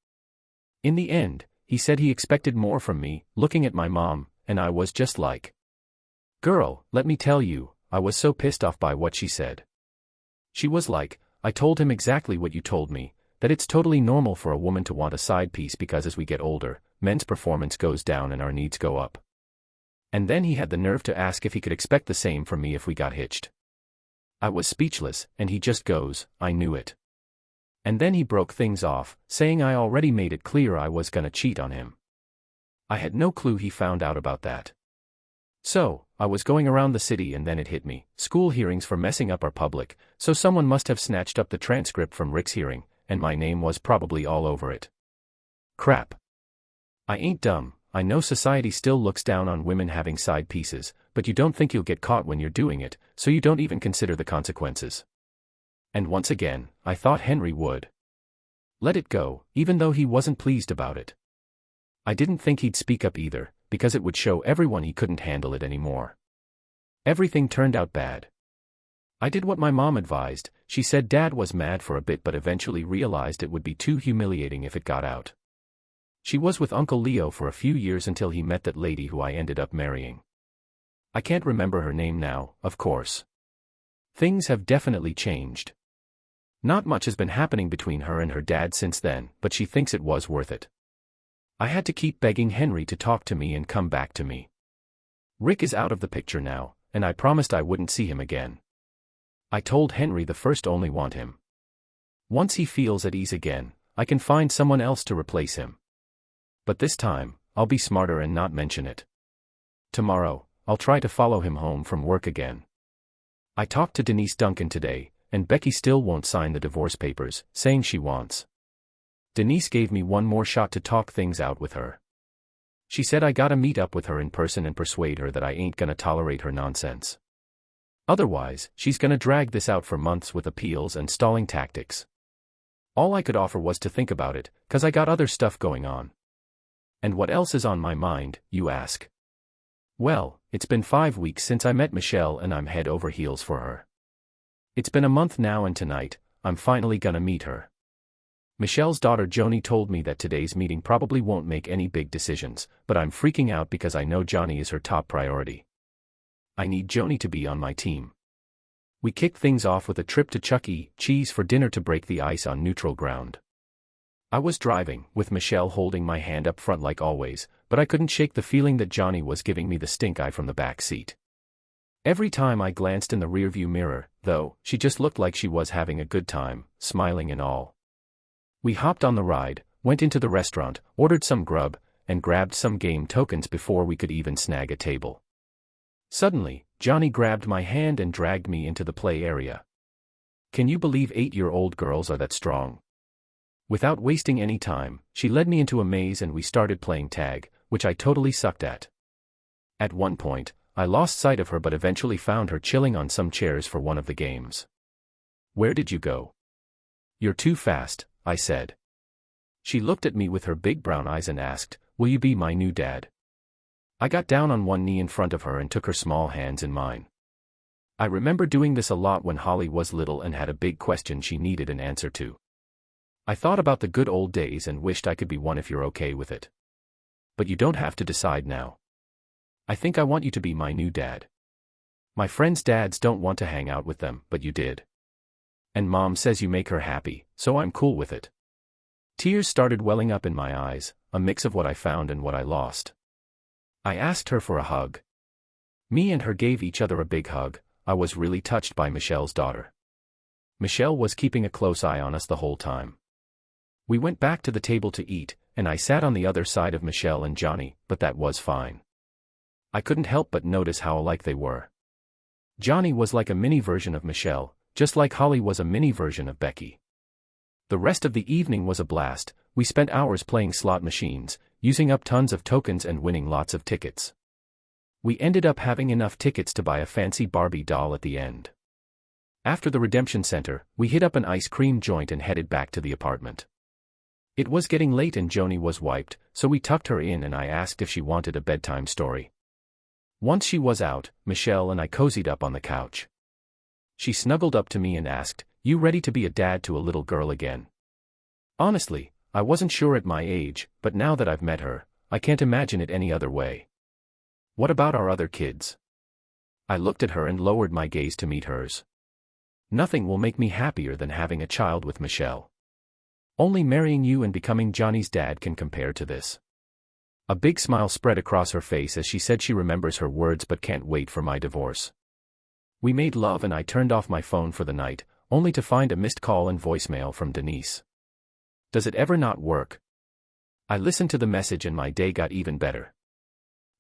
In the end, he said he expected more from me," looking at my mom, and I was just like, "Girl, let me tell you, I was so pissed off by what she said." She was like, "I told him exactly what you told me, that it's totally normal for a woman to want a side piece because as we get older, men's performance goes down and our needs go up." And then he had the nerve to ask if he could expect the same from me if we got hitched. I was speechless, and he just goes, "I knew it." And then he broke things off, saying I already made it clear I was gonna cheat on him. I had no clue he found out about that. So, I was going around the city and then it hit me, school hearings for messing up are public, so someone must have snatched up the transcript from Rick's hearing, and my name was probably all over it. Crap. I ain't dumb, I know society still looks down on women having side pieces, but you don't think you'll get caught when you're doing it, so you don't even consider the consequences. And once again, I thought Henry would let it go, even though he wasn't pleased about it. I didn't think he'd speak up either, because it would show everyone he couldn't handle it anymore. Everything turned out bad. I did what my mom advised. She said Dad was mad for a bit but eventually realized it would be too humiliating if it got out. She was with Uncle Leo for a few years until he met that lady who I ended up marrying. I can't remember her name now, of course. Things have definitely changed. Not much has been happening between her and her dad since then, but she thinks it was worth it. I had to keep begging Henry to talk to me and come back to me. Rick is out of the picture now, and I promised I wouldn't see him again. I told Henry the first only want him. Once he feels at ease again, I can find someone else to replace him. But this time, I'll be smarter and not mention it. Tomorrow, I'll try to follow him home from work again. I talked to Denise Duncan today, and Becky still won't sign the divorce papers, saying she wants. Denise gave me one more shot to talk things out with her. She said I gotta meet up with her in person and persuade her that I ain't gonna tolerate her nonsense. Otherwise, she's gonna drag this out for months with appeals and stalling tactics. All I could offer was to think about it, 'cause I got other stuff going on. And what else is on my mind, you ask? Well, it's been 5 weeks since I met Michelle and I'm head over heels for her. It's been a month now and tonight, I'm finally gonna meet her. Michelle's daughter Joni told me that today's meeting probably won't make any big decisions, but I'm freaking out because I know Johnny is her top priority. I need Joni to be on my team. We kick things off with a trip to Chuck E. Cheese for dinner to break the ice on neutral ground. I was driving, with Michelle holding my hand up front like always, but I couldn't shake the feeling that Johnny was giving me the stink eye from the back seat. Every time I glanced in the rearview mirror, though, she just looked like she was having a good time, smiling and all. We hopped on the ride, went into the restaurant, ordered some grub, and grabbed some game tokens before we could even snag a table. Suddenly, Johnny grabbed my hand and dragged me into the play area. Can you believe 8-year-old girls are that strong? Without wasting any time, she led me into a maze and we started playing tag, which I totally sucked at. At one point, I lost sight of her but eventually found her chilling on some chairs for one of the games. Where did you go? You're too fast, I said. She looked at me with her big brown eyes and asked, will you be my new dad? I got down on one knee in front of her and took her small hands in mine. I remember doing this a lot when Holly was little and had a big question she needed an answer to. I thought about the good old days and wished I could be one if you're okay with it. But you don't have to decide now. I think I want you to be my new dad. My friends' dads don't want to hang out with them, but you did. And Mom says you make her happy, so I'm cool with it. Tears started welling up in my eyes, a mix of what I found and what I lost. I asked her for a hug. Me and her gave each other a big hug. I was really touched by Michelle's daughter. Michelle was keeping a close eye on us the whole time. We went back to the table to eat, and I sat on the other side of Michelle and Johnny, but that was fine. I couldn't help but notice how alike they were. Johnny was like a mini version of Michelle, just like Holly was a mini version of Becky. The rest of the evening was a blast. We spent hours playing slot machines, using up tons of tokens and winning lots of tickets. We ended up having enough tickets to buy a fancy Barbie doll at the end. After the redemption center, we hit up an ice cream joint and headed back to the apartment. It was getting late and Joni was wiped, so we tucked her in and I asked if she wanted a bedtime story. Once she was out, Michelle and I cozied up on the couch. She snuggled up to me and asked, "You ready to be a dad to a little girl again?" Honestly, I wasn't sure at my age, but now that I've met her, I can't imagine it any other way. What about our other kids? I looked at her and lowered my gaze to meet hers. Nothing will make me happier than having a child with Michelle. Only marrying you and becoming Johnny's dad can compare to this. A big smile spread across her face as she said she remembers her words but can't wait for my divorce. We made love and I turned off my phone for the night, only to find a missed call and voicemail from Denise. Does it ever not work? I listened to the message and my day got even better.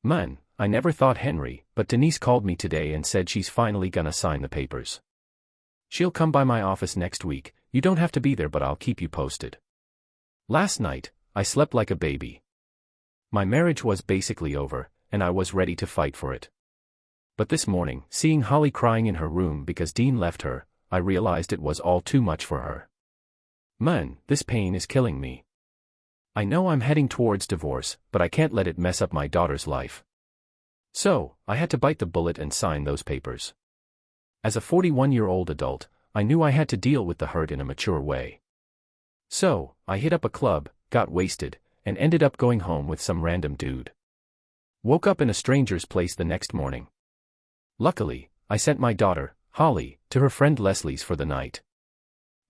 Man, I never thought Henry, but Denise called me today and said she's finally gonna sign the papers. She'll come by my office next week. You don't have to be there but I'll keep you posted. Last night, I slept like a baby. My marriage was basically over, and I was ready to fight for it. But this morning, seeing Holly crying in her room because Dean left her, I realized it was all too much for her. Man, this pain is killing me. I know I'm heading towards divorce, but I can't let it mess up my daughter's life. So, I had to bite the bullet and sign those papers. As a 41-year-old adult, I knew I had to deal with the hurt in a mature way. So, I hit up a club, got wasted, and ended up going home with some random dude. Woke up in a stranger's place the next morning. Luckily, I sent my daughter, Holly, to her friend Leslie's for the night.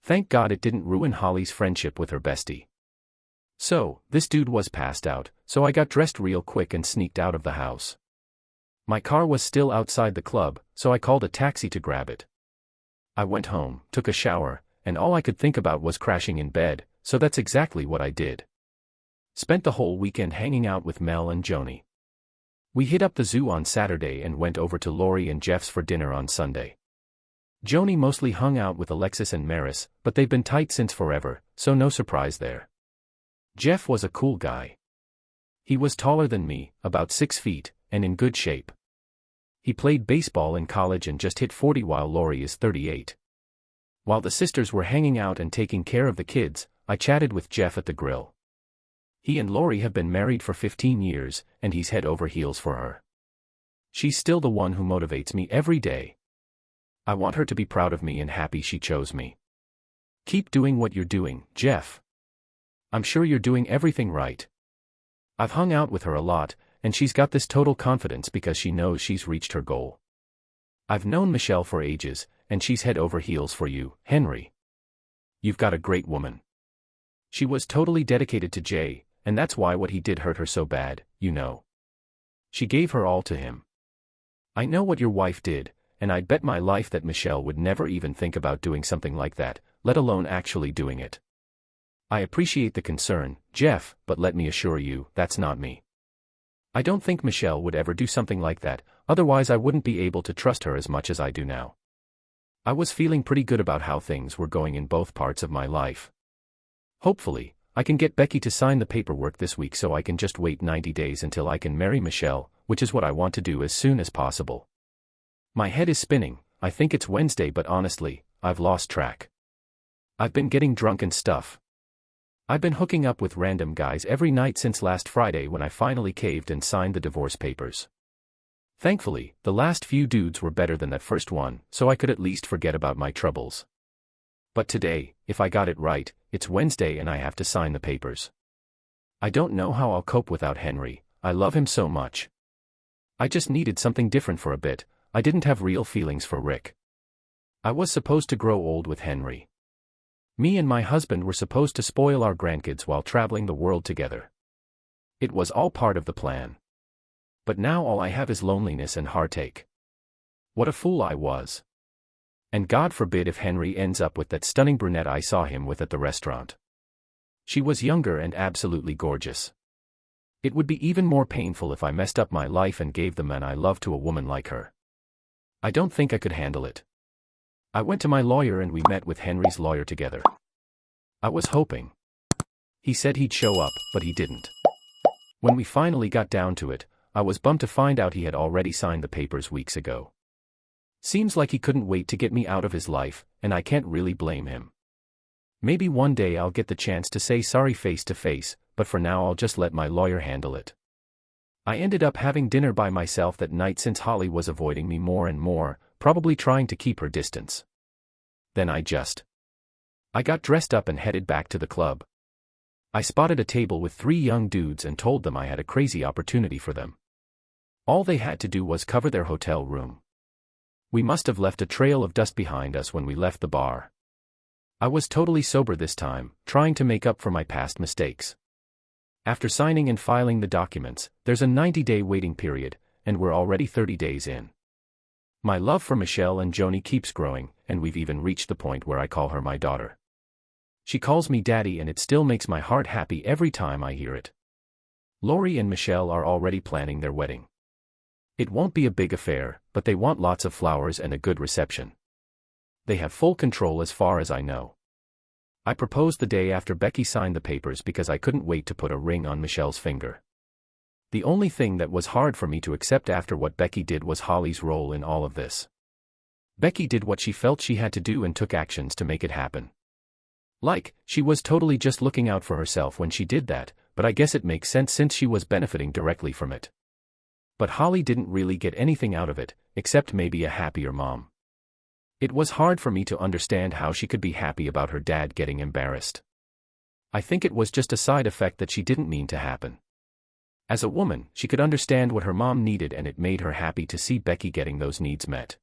Thank God it didn't ruin Holly's friendship with her bestie. So, this dude was passed out, so I got dressed real quick and sneaked out of the house. My car was still outside the club, so I called a taxi to grab it. I went home, took a shower, and all I could think about was crashing in bed, so that's exactly what I did. Spent the whole weekend hanging out with Mel and Joni. We hit up the zoo on Saturday and went over to Lori and Jeff's for dinner on Sunday. Joni mostly hung out with Alexis and Maris, but they've been tight since forever, so no surprise there. Jeff was a cool guy. He was taller than me, about 6 feet, and in good shape. He played baseball in college and just hit 40 while Lori is 38. While the sisters were hanging out and taking care of the kids, I chatted with Jeff at the grill. He and Lori have been married for 15 years, and he's head over heels for her. She's still the one who motivates me every day. I want her to be proud of me and happy she chose me. Keep doing what you're doing, Jeff. I'm sure you're doing everything right. I've hung out with her a lot, and she's got this total confidence because she knows she's reached her goal. I've known Michelle for ages, and she's head over heels for you, Henry. You've got a great woman. She was totally dedicated to Jay, and that's why what he did hurt her so bad, you know. She gave her all to him. I know what your wife did, and I'd bet my life that Michelle would never even think about doing something like that, let alone actually doing it. I appreciate the concern, Jeff, but let me assure you, that's not me. I don't think Michelle would ever do something like that, otherwise I wouldn't be able to trust her as much as I do now. I was feeling pretty good about how things were going in both parts of my life. Hopefully, I can get Becky to sign the paperwork this week so I can just wait 90 days until I can marry Michelle, which is what I want to do as soon as possible. My head is spinning. I think it's Wednesday, but honestly, I've lost track. I've been getting drunk and stuff. I've been hooking up with random guys every night since last Friday when I finally caved and signed the divorce papers. Thankfully, the last few dudes were better than that first one, so I could at least forget about my troubles. But today, if I got it right, it's Wednesday and I have to sign the papers. I don't know how I'll cope without Henry. I love him so much. I just needed something different for a bit. I didn't have real feelings for Rick. I was supposed to grow old with Henry. Me and my husband were supposed to spoil our grandkids while traveling the world together. It was all part of the plan. But now all I have is loneliness and heartache. What a fool I was. And God forbid if Henry ends up with that stunning brunette I saw him with at the restaurant. She was younger and absolutely gorgeous. It would be even more painful if I messed up my life and gave the man I love to a woman like her. I don't think I could handle it. I went to my lawyer and we met with Henry's lawyer together. I was hoping. He said he'd show up, but he didn't. When we finally got down to it, I was bummed to find out he had already signed the papers weeks ago. Seems like he couldn't wait to get me out of his life, and I can't really blame him. Maybe one day I'll get the chance to say sorry face to face, but for now I'll just let my lawyer handle it. I ended up having dinner by myself that night since Holly was avoiding me more and more, probably trying to keep her distance. Then I got dressed up and headed back to the club. I spotted a table with 3 young dudes and told them I had a crazy opportunity for them. All they had to do was cover their hotel room. We must have left a trail of dust behind us when we left the bar. I was totally sober this time, trying to make up for my past mistakes. After signing and filing the documents, there's a 90-day waiting period, and we're already 30 days in. My love for Michelle and Joni keeps growing, and we've even reached the point where I call her my daughter. She calls me daddy and it still makes my heart happy every time I hear it. Lori and Michelle are already planning their wedding. It won't be a big affair, but they want lots of flowers and a good reception. They have full control as far as I know. I proposed the day after Becky signed the papers because I couldn't wait to put a ring on Michelle's finger. The only thing that was hard for me to accept after what Becky did was Holly's role in all of this. Becky did what she felt she had to do and took actions to make it happen. She was totally just looking out for herself when she did that, but I guess it makes sense since she was benefiting directly from it. But Holly didn't really get anything out of it, except maybe a happier mom. It was hard for me to understand how she could be happy about her dad getting embarrassed. I think it was just a side effect that she didn't mean to happen. As a woman, she could understand what her mom needed and it made her happy to see Becky getting those needs met.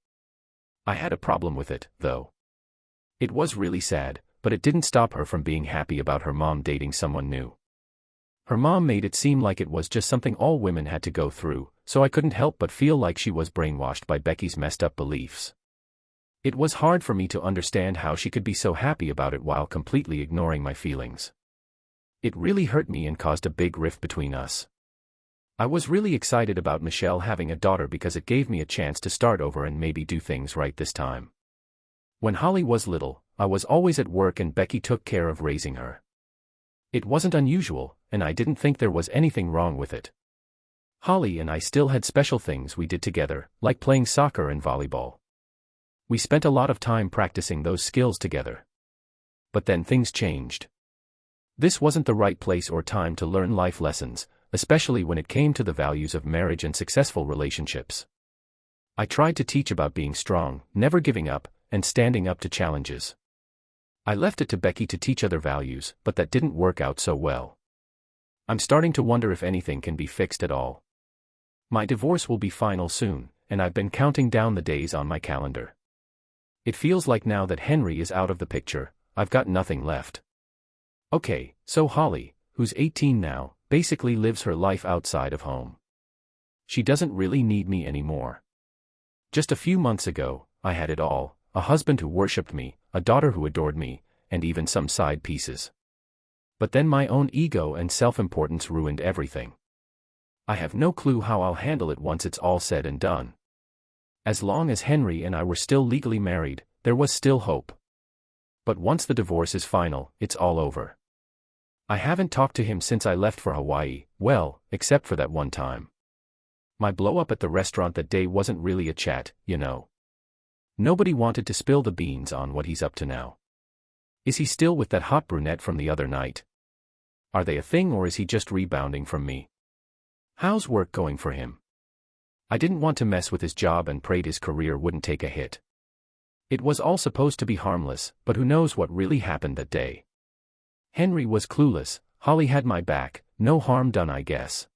I had a problem with it, though. It was really sad, but it didn't stop her from being happy about her mom dating someone new. Her mom made it seem like it was just something all women had to go through, so I couldn't help but feel like she was brainwashed by Becky's messed up beliefs. It was hard for me to understand how she could be so happy about it while completely ignoring my feelings. It really hurt me and caused a big rift between us. I was really excited about Michelle having a daughter because it gave me a chance to start over and maybe do things right this time. When Holly was little, I was always at work and Becky took care of raising her. It wasn't unusual, and I didn't think there was anything wrong with it. Holly and I still had special things we did together, like playing soccer and volleyball. We spent a lot of time practicing those skills together. But then things changed. This wasn't the right place or time to learn life lessons, especially when it came to the values of marriage and successful relationships. I tried to teach about being strong, never giving up, and standing up to challenges. I left it to Becky to teach other values, but that didn't work out so well. I'm starting to wonder if anything can be fixed at all. My divorce will be final soon, and I've been counting down the days on my calendar. It feels like now that Henry is out of the picture, I've got nothing left. Okay, so Holly, who's 18 now, basically lives her life outside of home. She doesn't really need me anymore. Just a few months ago, I had it all: a husband who worshipped me, a daughter who adored me, and even some side pieces. But then my own ego and self-importance ruined everything. I have no clue how I'll handle it once it's all said and done. As long as Henry and I were still legally married, there was still hope. But once the divorce is final, it's all over. I haven't talked to him since I left for Hawaii, well, except for that one time. My blow-up at the restaurant that day wasn't really a chat, you know. Nobody wanted to spill the beans on what he's up to now. Is he still with that hot brunette from the other night? Are they a thing, or is he just rebounding from me? How's work going for him? I didn't want to mess with his job and prayed his career wouldn't take a hit. It was all supposed to be harmless, but who knows what really happened that day. Henry was clueless, Holly had my back, no harm done, I guess.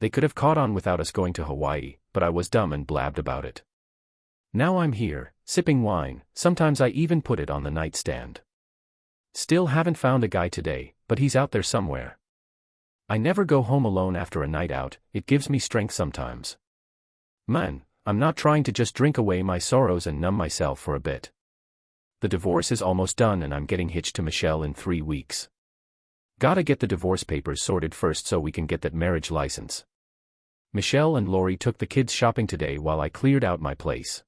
They could have caught on without us going to Hawaii, but I was dumb and blabbed about it. Now I'm here, sipping wine, sometimes I even put it on the nightstand. Still haven't found a guy today, but he's out there somewhere. I never go home alone after a night out, it gives me strength sometimes. Man, I'm not trying to just drink away my sorrows and numb myself for a bit. The divorce is almost done and I'm getting hitched to Michelle in 3 weeks. Gotta get the divorce papers sorted first so we can get that marriage license. Michelle and Lori took the kids shopping today while I cleared out my place.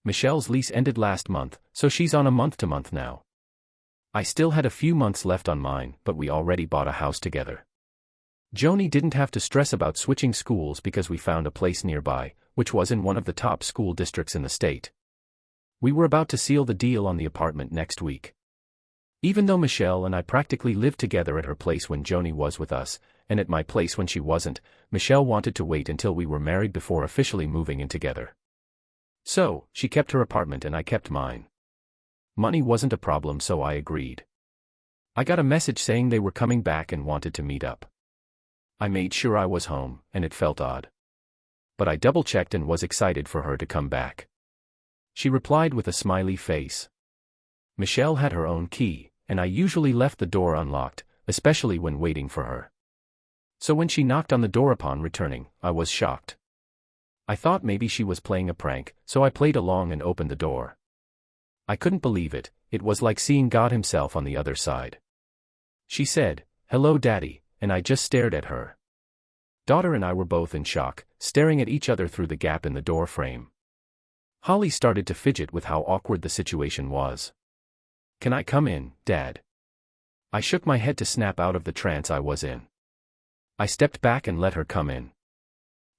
Michelle's lease ended last month, so she's on a month-to-month now. I still had a few months left on mine, but we already bought a house together. Joni didn't have to stress about switching schools because we found a place nearby, which was in one of the top school districts in the state. We were about to seal the deal on the apartment next week. Even though Michelle and I practically lived together at her place when Joni was with us, and at my place when she wasn't, Michelle wanted to wait until we were married before officially moving in together. So, she kept her apartment and I kept mine. Money wasn't a problem, so I agreed. I got a message saying they were coming back and wanted to meet up. I made sure I was home, and it felt odd. But I double-checked and was excited for her to come back. She replied with a smiley face. Michelle had her own key, and I usually left the door unlocked, especially when waiting for her. So when she knocked on the door upon returning, I was shocked. I thought maybe she was playing a prank, so I played along and opened the door. I couldn't believe it, it was like seeing God himself on the other side. She said, "Hello, Daddy," and I just stared at her. Daughter and I were both in shock, staring at each other through the gap in the door frame. Holly started to fidget with how awkward the situation was. "Can I come in, Dad?" I shook my head to snap out of the trance I was in. I stepped back and let her come in.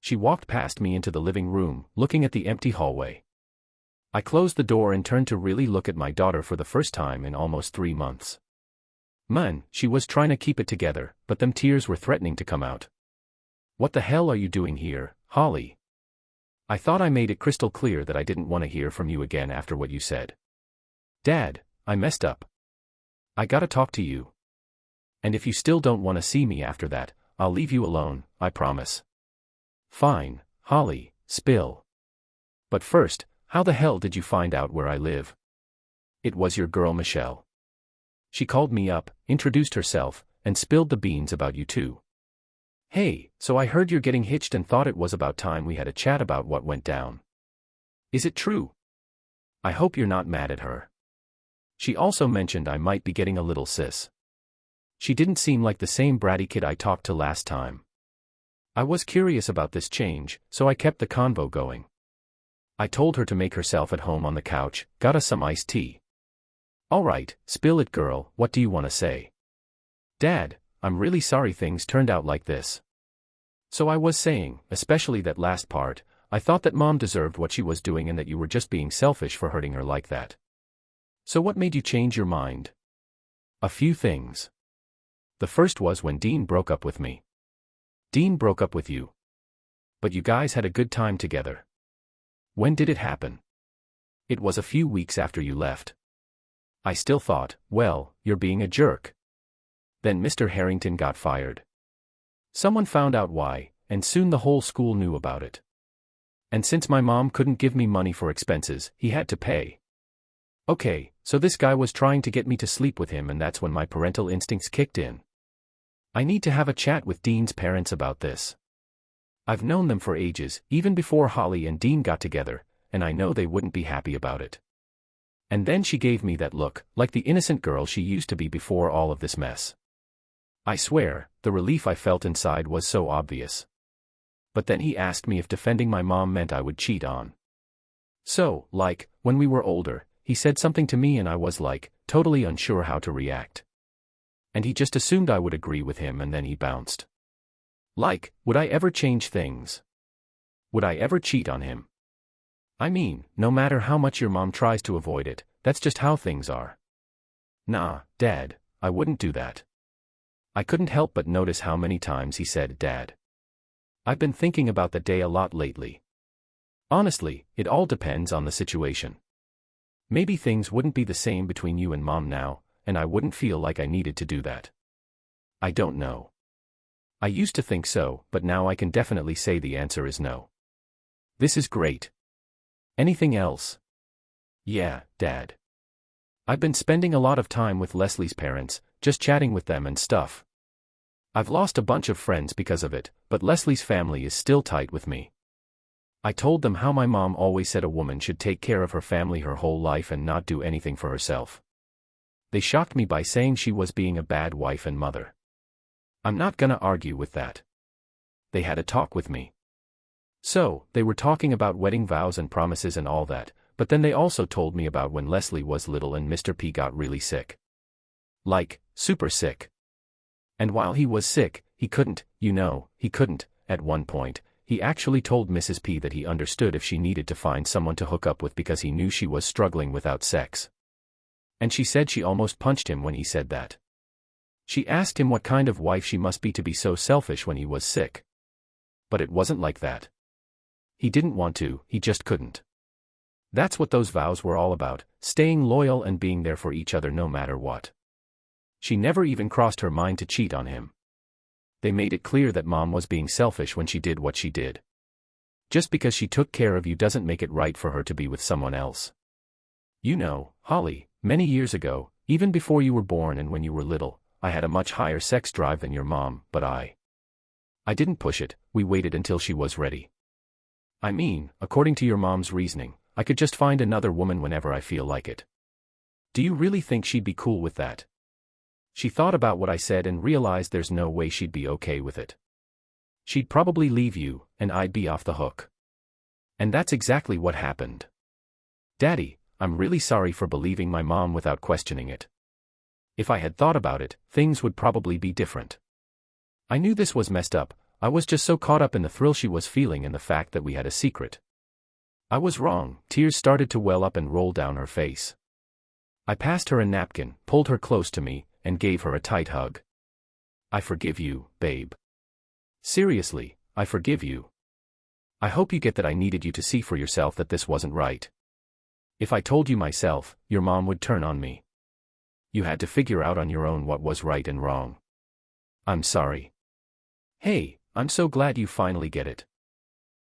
She walked past me into the living room, looking at the empty hallway. I closed the door and turned to really look at my daughter for the first time in almost 3 months. Man, she was trying to keep it together, but them tears were threatening to come out. "What the hell are you doing here, Holly? I thought I made it crystal clear that I didn't want to hear from you again after what you said." "Dad, I messed up. I gotta talk to you. And if you still don't want to see me after that, I'll leave you alone, I promise." "Fine, Holly, spill. But first, how the hell did you find out where I live?" "It was your girl Michelle. She called me up, introduced herself, and spilled the beans about you too. Hey, so I heard you're getting hitched and thought it was about time we had a chat about what went down. Is it true? I hope you're not mad at her. She also mentioned I might be getting a little sis. She didn't seem like the same bratty kid I talked to last time. I was curious about this change, so I kept the convo going. I told her to make herself at home on the couch, got us some iced tea. All right, spill it, girl, what do you want to say?" "Dad, I'm really sorry things turned out like this. So I was saying, especially that last part, I thought that Mom deserved what she was doing and that you were just being selfish for hurting her like that. So what made you change your mind?" "A few things. The first was when Dean broke up with me." "Dean broke up with you? But you guys had a good time together. When did it happen?" "It was a few weeks after you left. I still thought, well, you're being a jerk. Then Mr. Harrington got fired. Someone found out why, and soon the whole school knew about it. And since my mom couldn't give me money for expenses, he had to pay. Okay, so this guy was trying to get me to sleep with him, and that's when my parental instincts kicked in. I need to have a chat with Dean's parents about this. I've known them for ages, even before Holly and Dean got together, and I know they wouldn't be happy about it. And then she gave me that look, like the innocent girl she used to be before all of this mess. I swear, the relief I felt inside was so obvious. But then he asked me if defending my mom meant I would cheat on. So, like, when we were older, he said something to me and I was like, totally unsure how to react. And he just assumed I would agree with him, and then he bounced. Like, would I ever change things? Would I ever cheat on him? I mean, no matter how much your mom tries to avoid it, that's just how things are. Nah, Dad, I wouldn't do that. I couldn't help but notice how many times he said Dad. I've been thinking about that day a lot lately. Honestly, it all depends on the situation. Maybe things wouldn't be the same between you and Mom now, and I wouldn't feel like I needed to do that. I don't know. I used to think so, but now I can definitely say the answer is no. This is great. Anything else? Yeah, Dad. I've been spending a lot of time with Leslie's parents, just chatting with them and stuff. I've lost a bunch of friends because of it, but Leslie's family is still tight with me. I told them how my mom always said a woman should take care of her family her whole life and not do anything for herself. They shocked me by saying she was being a bad wife and mother. I'm not gonna argue with that. They had a talk with me. So, they were talking about wedding vows and promises and all that, but then they also told me about when Leslie was little and Mr. P got really sick. Like, super sick. And while he was sick, he couldn't, at one point, he actually told Mrs. P that he understood if she needed to find someone to hook up with because he knew she was struggling without sex. And she said she almost punched him when he said that. She asked him what kind of wife she must be to be so selfish when he was sick. But it wasn't like that. He didn't want to, he just couldn't. That's what those vows were all about, staying loyal and being there for each other no matter what. She never even crossed her mind to cheat on him. They made it clear that Mom was being selfish when she did what she did. Just because she took care of you doesn't make it right for her to be with someone else. You know, Holly, many years ago, even before you were born and when you were little, I had a much higher sex drive than your mom, but I didn't push it, we waited until she was ready. I mean, according to your mom's reasoning, I could just find another woman whenever I feel like it. Do you really think she'd be cool with that? She thought about what I said and realized there's no way she'd be okay with it. She'd probably leave you, and I'd be off the hook. And that's exactly what happened. Daddy, I'm really sorry for believing my mom without questioning it. If I had thought about it, things would probably be different. I knew this was messed up, I was just so caught up in the thrill she was feeling and the fact that we had a secret. I was wrong, tears started to well up and roll down her face. I passed her a napkin, pulled her close to me, and gave her a tight hug. I forgive you, babe. Seriously, I forgive you. I hope you get that I needed you to see for yourself that this wasn't right. If I told you myself, your mom would turn on me. You had to figure out on your own what was right and wrong. I'm sorry. Hey, I'm so glad you finally get it.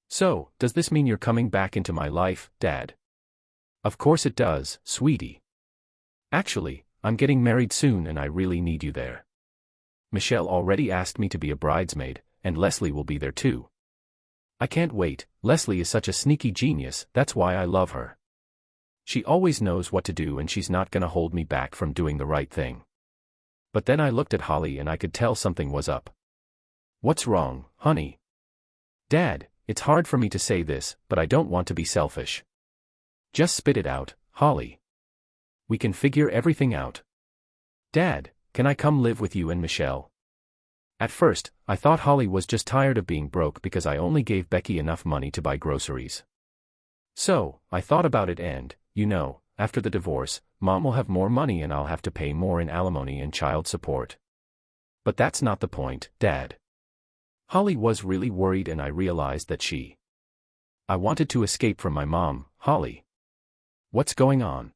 So, does this mean you're coming back into my life, Dad? Of course it does, sweetie. Actually, I'm getting married soon and I really need you there. Michelle already asked me to be a bridesmaid, and Leslie will be there too. I can't wait, Leslie is such a sneaky genius, that's why I love her. She always knows what to do and she's not gonna hold me back from doing the right thing. But then I looked at Holly and I could tell something was up. What's wrong, honey? Dad, it's hard for me to say this, but I don't want to be selfish. Just spit it out, Holly. We can figure everything out. Dad, can I come live with you and Michelle? At first, I thought Holly was just tired of being broke because I only gave Becky enough money to buy groceries. So, I thought about it and, after the divorce, Mom will have more money and I'll have to pay more in alimony and child support. But that's not the point, Dad. Holly was really worried and I realized that I wanted to escape from my mom, Holly. What's going on?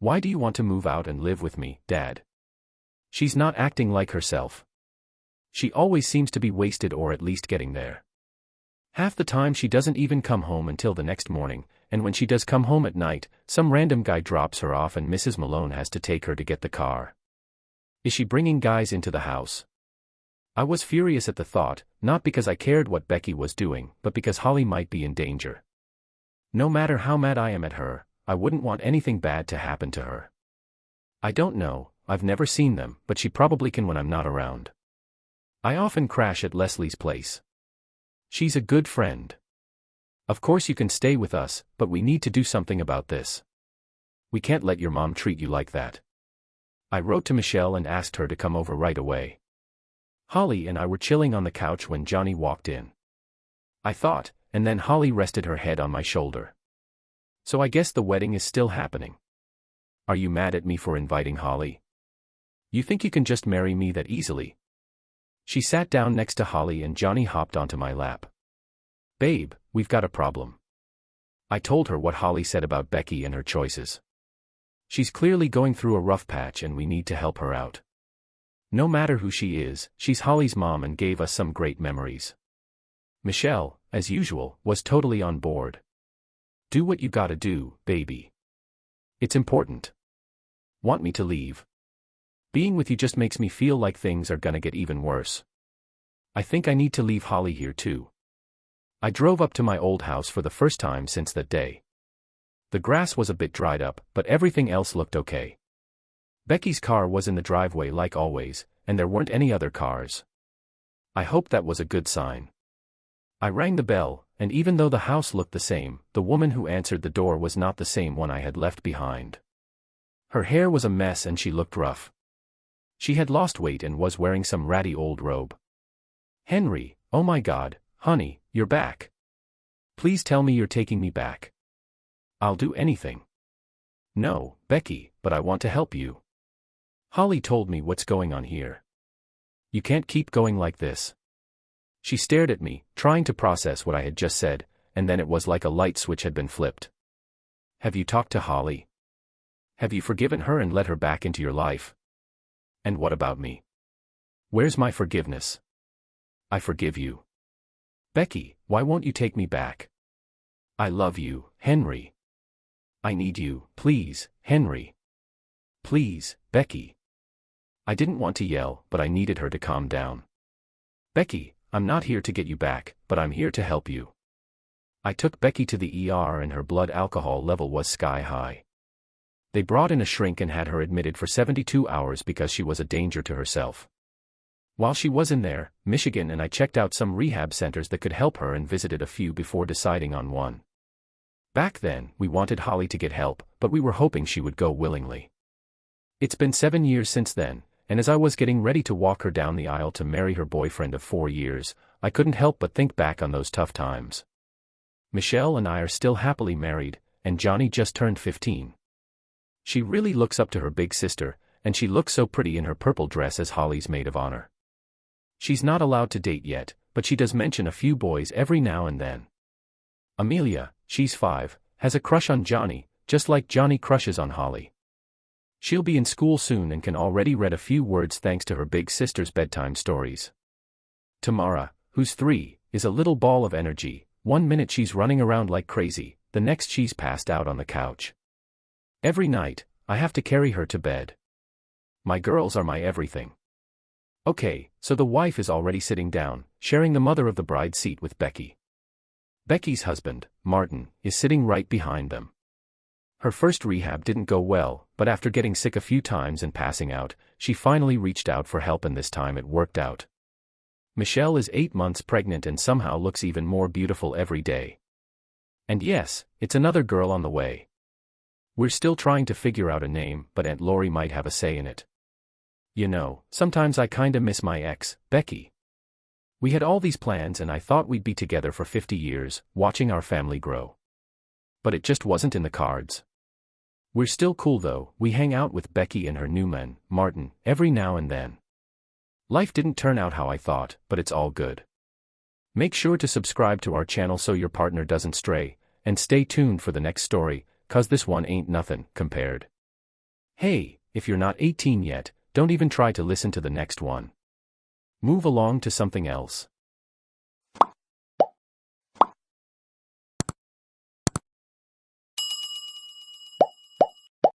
Why do you want to move out and live with me, Dad? She's not acting like herself. She always seems to be wasted or at least getting there. Half the time she doesn't even come home until the next morning, and when she does come home at night, some random guy drops her off and Mrs. Malone has to take her to get the car. Is she bringing guys into the house? I was furious at the thought, not because I cared what Becky was doing, but because Holly might be in danger. No matter how mad I am at her, I wouldn't want anything bad to happen to her. I don't know, I've never seen them, but she probably can when I'm not around. I often crash at Leslie's place. She's a good friend. Of course you can stay with us, but we need to do something about this. We can't let your mom treat you like that. I wrote to Michelle and asked her to come over right away. Holly and I were chilling on the couch when Johnny walked in. I thought, and then Holly rested her head on my shoulder. So I guess the wedding is still happening. Are you mad at me for inviting Holly? You think you can just marry me that easily? She sat down next to Holly and Johnny hopped onto my lap. Babe, we've got a problem. I told her what Holly said about Becky and her choices. She's clearly going through a rough patch and we need to help her out. No matter who she is, she's Holly's mom and gave us some great memories. Michelle, as usual, was totally on board. Do what you gotta do, baby. It's important. Want me to leave? Being with you just makes me feel like things are gonna get even worse. I think I need to leave Holly here too. I drove up to my old house for the first time since that day. The grass was a bit dried up, but everything else looked okay. Becky's car was in the driveway like always, and there weren't any other cars. I hoped that was a good sign. I rang the bell, and even though the house looked the same, the woman who answered the door was not the same one I had left behind. Her hair was a mess and she looked rough. She had lost weight and was wearing some ratty old robe. Henry, oh my God, honey, you're back. Please tell me you're taking me back. I'll do anything. No, Becky, but I want to help you. Holly told me what's going on here. You can't keep going like this. She stared at me, trying to process what I had just said, and then it was like a light switch had been flipped. Have you talked to Holly? Have you forgiven her and let her back into your life? And what about me? Where's my forgiveness? I forgive you. Becky, why won't you take me back? I love you, Henry. I need you, please, Henry. Please, Becky. I didn't want to yell, but I needed her to calm down. Becky, I'm not here to get you back, but I'm here to help you. I took Becky to the ER and her blood alcohol level was sky high. They brought in a shrink and had her admitted for 72 hours because she was a danger to herself. While she was in there, Michigan and I checked out some rehab centers that could help her and visited a few before deciding on one. Back then, we wanted Holly to get help, but we were hoping she would go willingly. It's been 7 years since then, and as I was getting ready to walk her down the aisle to marry her boyfriend of 4 years, I couldn't help but think back on those tough times. Michelle and I are still happily married, and Johnny just turned 15. She really looks up to her big sister, and she looks so pretty in her purple dress as Holly's maid of honor. She's not allowed to date yet, but she does mention a few boys every now and then. Amelia, she's 5, has a crush on Johnny, just like Johnny crushes on Holly. She'll be in school soon and can already read a few words thanks to her big sister's bedtime stories. Tamara, who's 3, is a little ball of energy. 1 minute she's running around like crazy, the next she's passed out on the couch. Every night, I have to carry her to bed. My girls are my everything. Okay, so the wife is already sitting down, sharing the mother of the bride seat with Becky. Becky's husband, Martin, is sitting right behind them. Her first rehab didn't go well, but after getting sick a few times and passing out, she finally reached out for help and this time it worked out. Michelle is 8 months pregnant and somehow looks even more beautiful every day. And yes, it's another girl on the way. We're still trying to figure out a name, but Aunt Lori might have a say in it. You know, sometimes I kinda miss my ex, Becky. We had all these plans and I thought we'd be together for 50 years, watching our family grow. But it just wasn't in the cards. We're still cool though, we hang out with Becky and her new man, Martin, every now and then. Life didn't turn out how I thought, but it's all good. Make sure to subscribe to our channel so your partner doesn't stray, and stay tuned for the next story, 'cause this one ain't nothing compared. Hey, if you're not 18 yet, don't even try to listen to the next one. Move along to something else.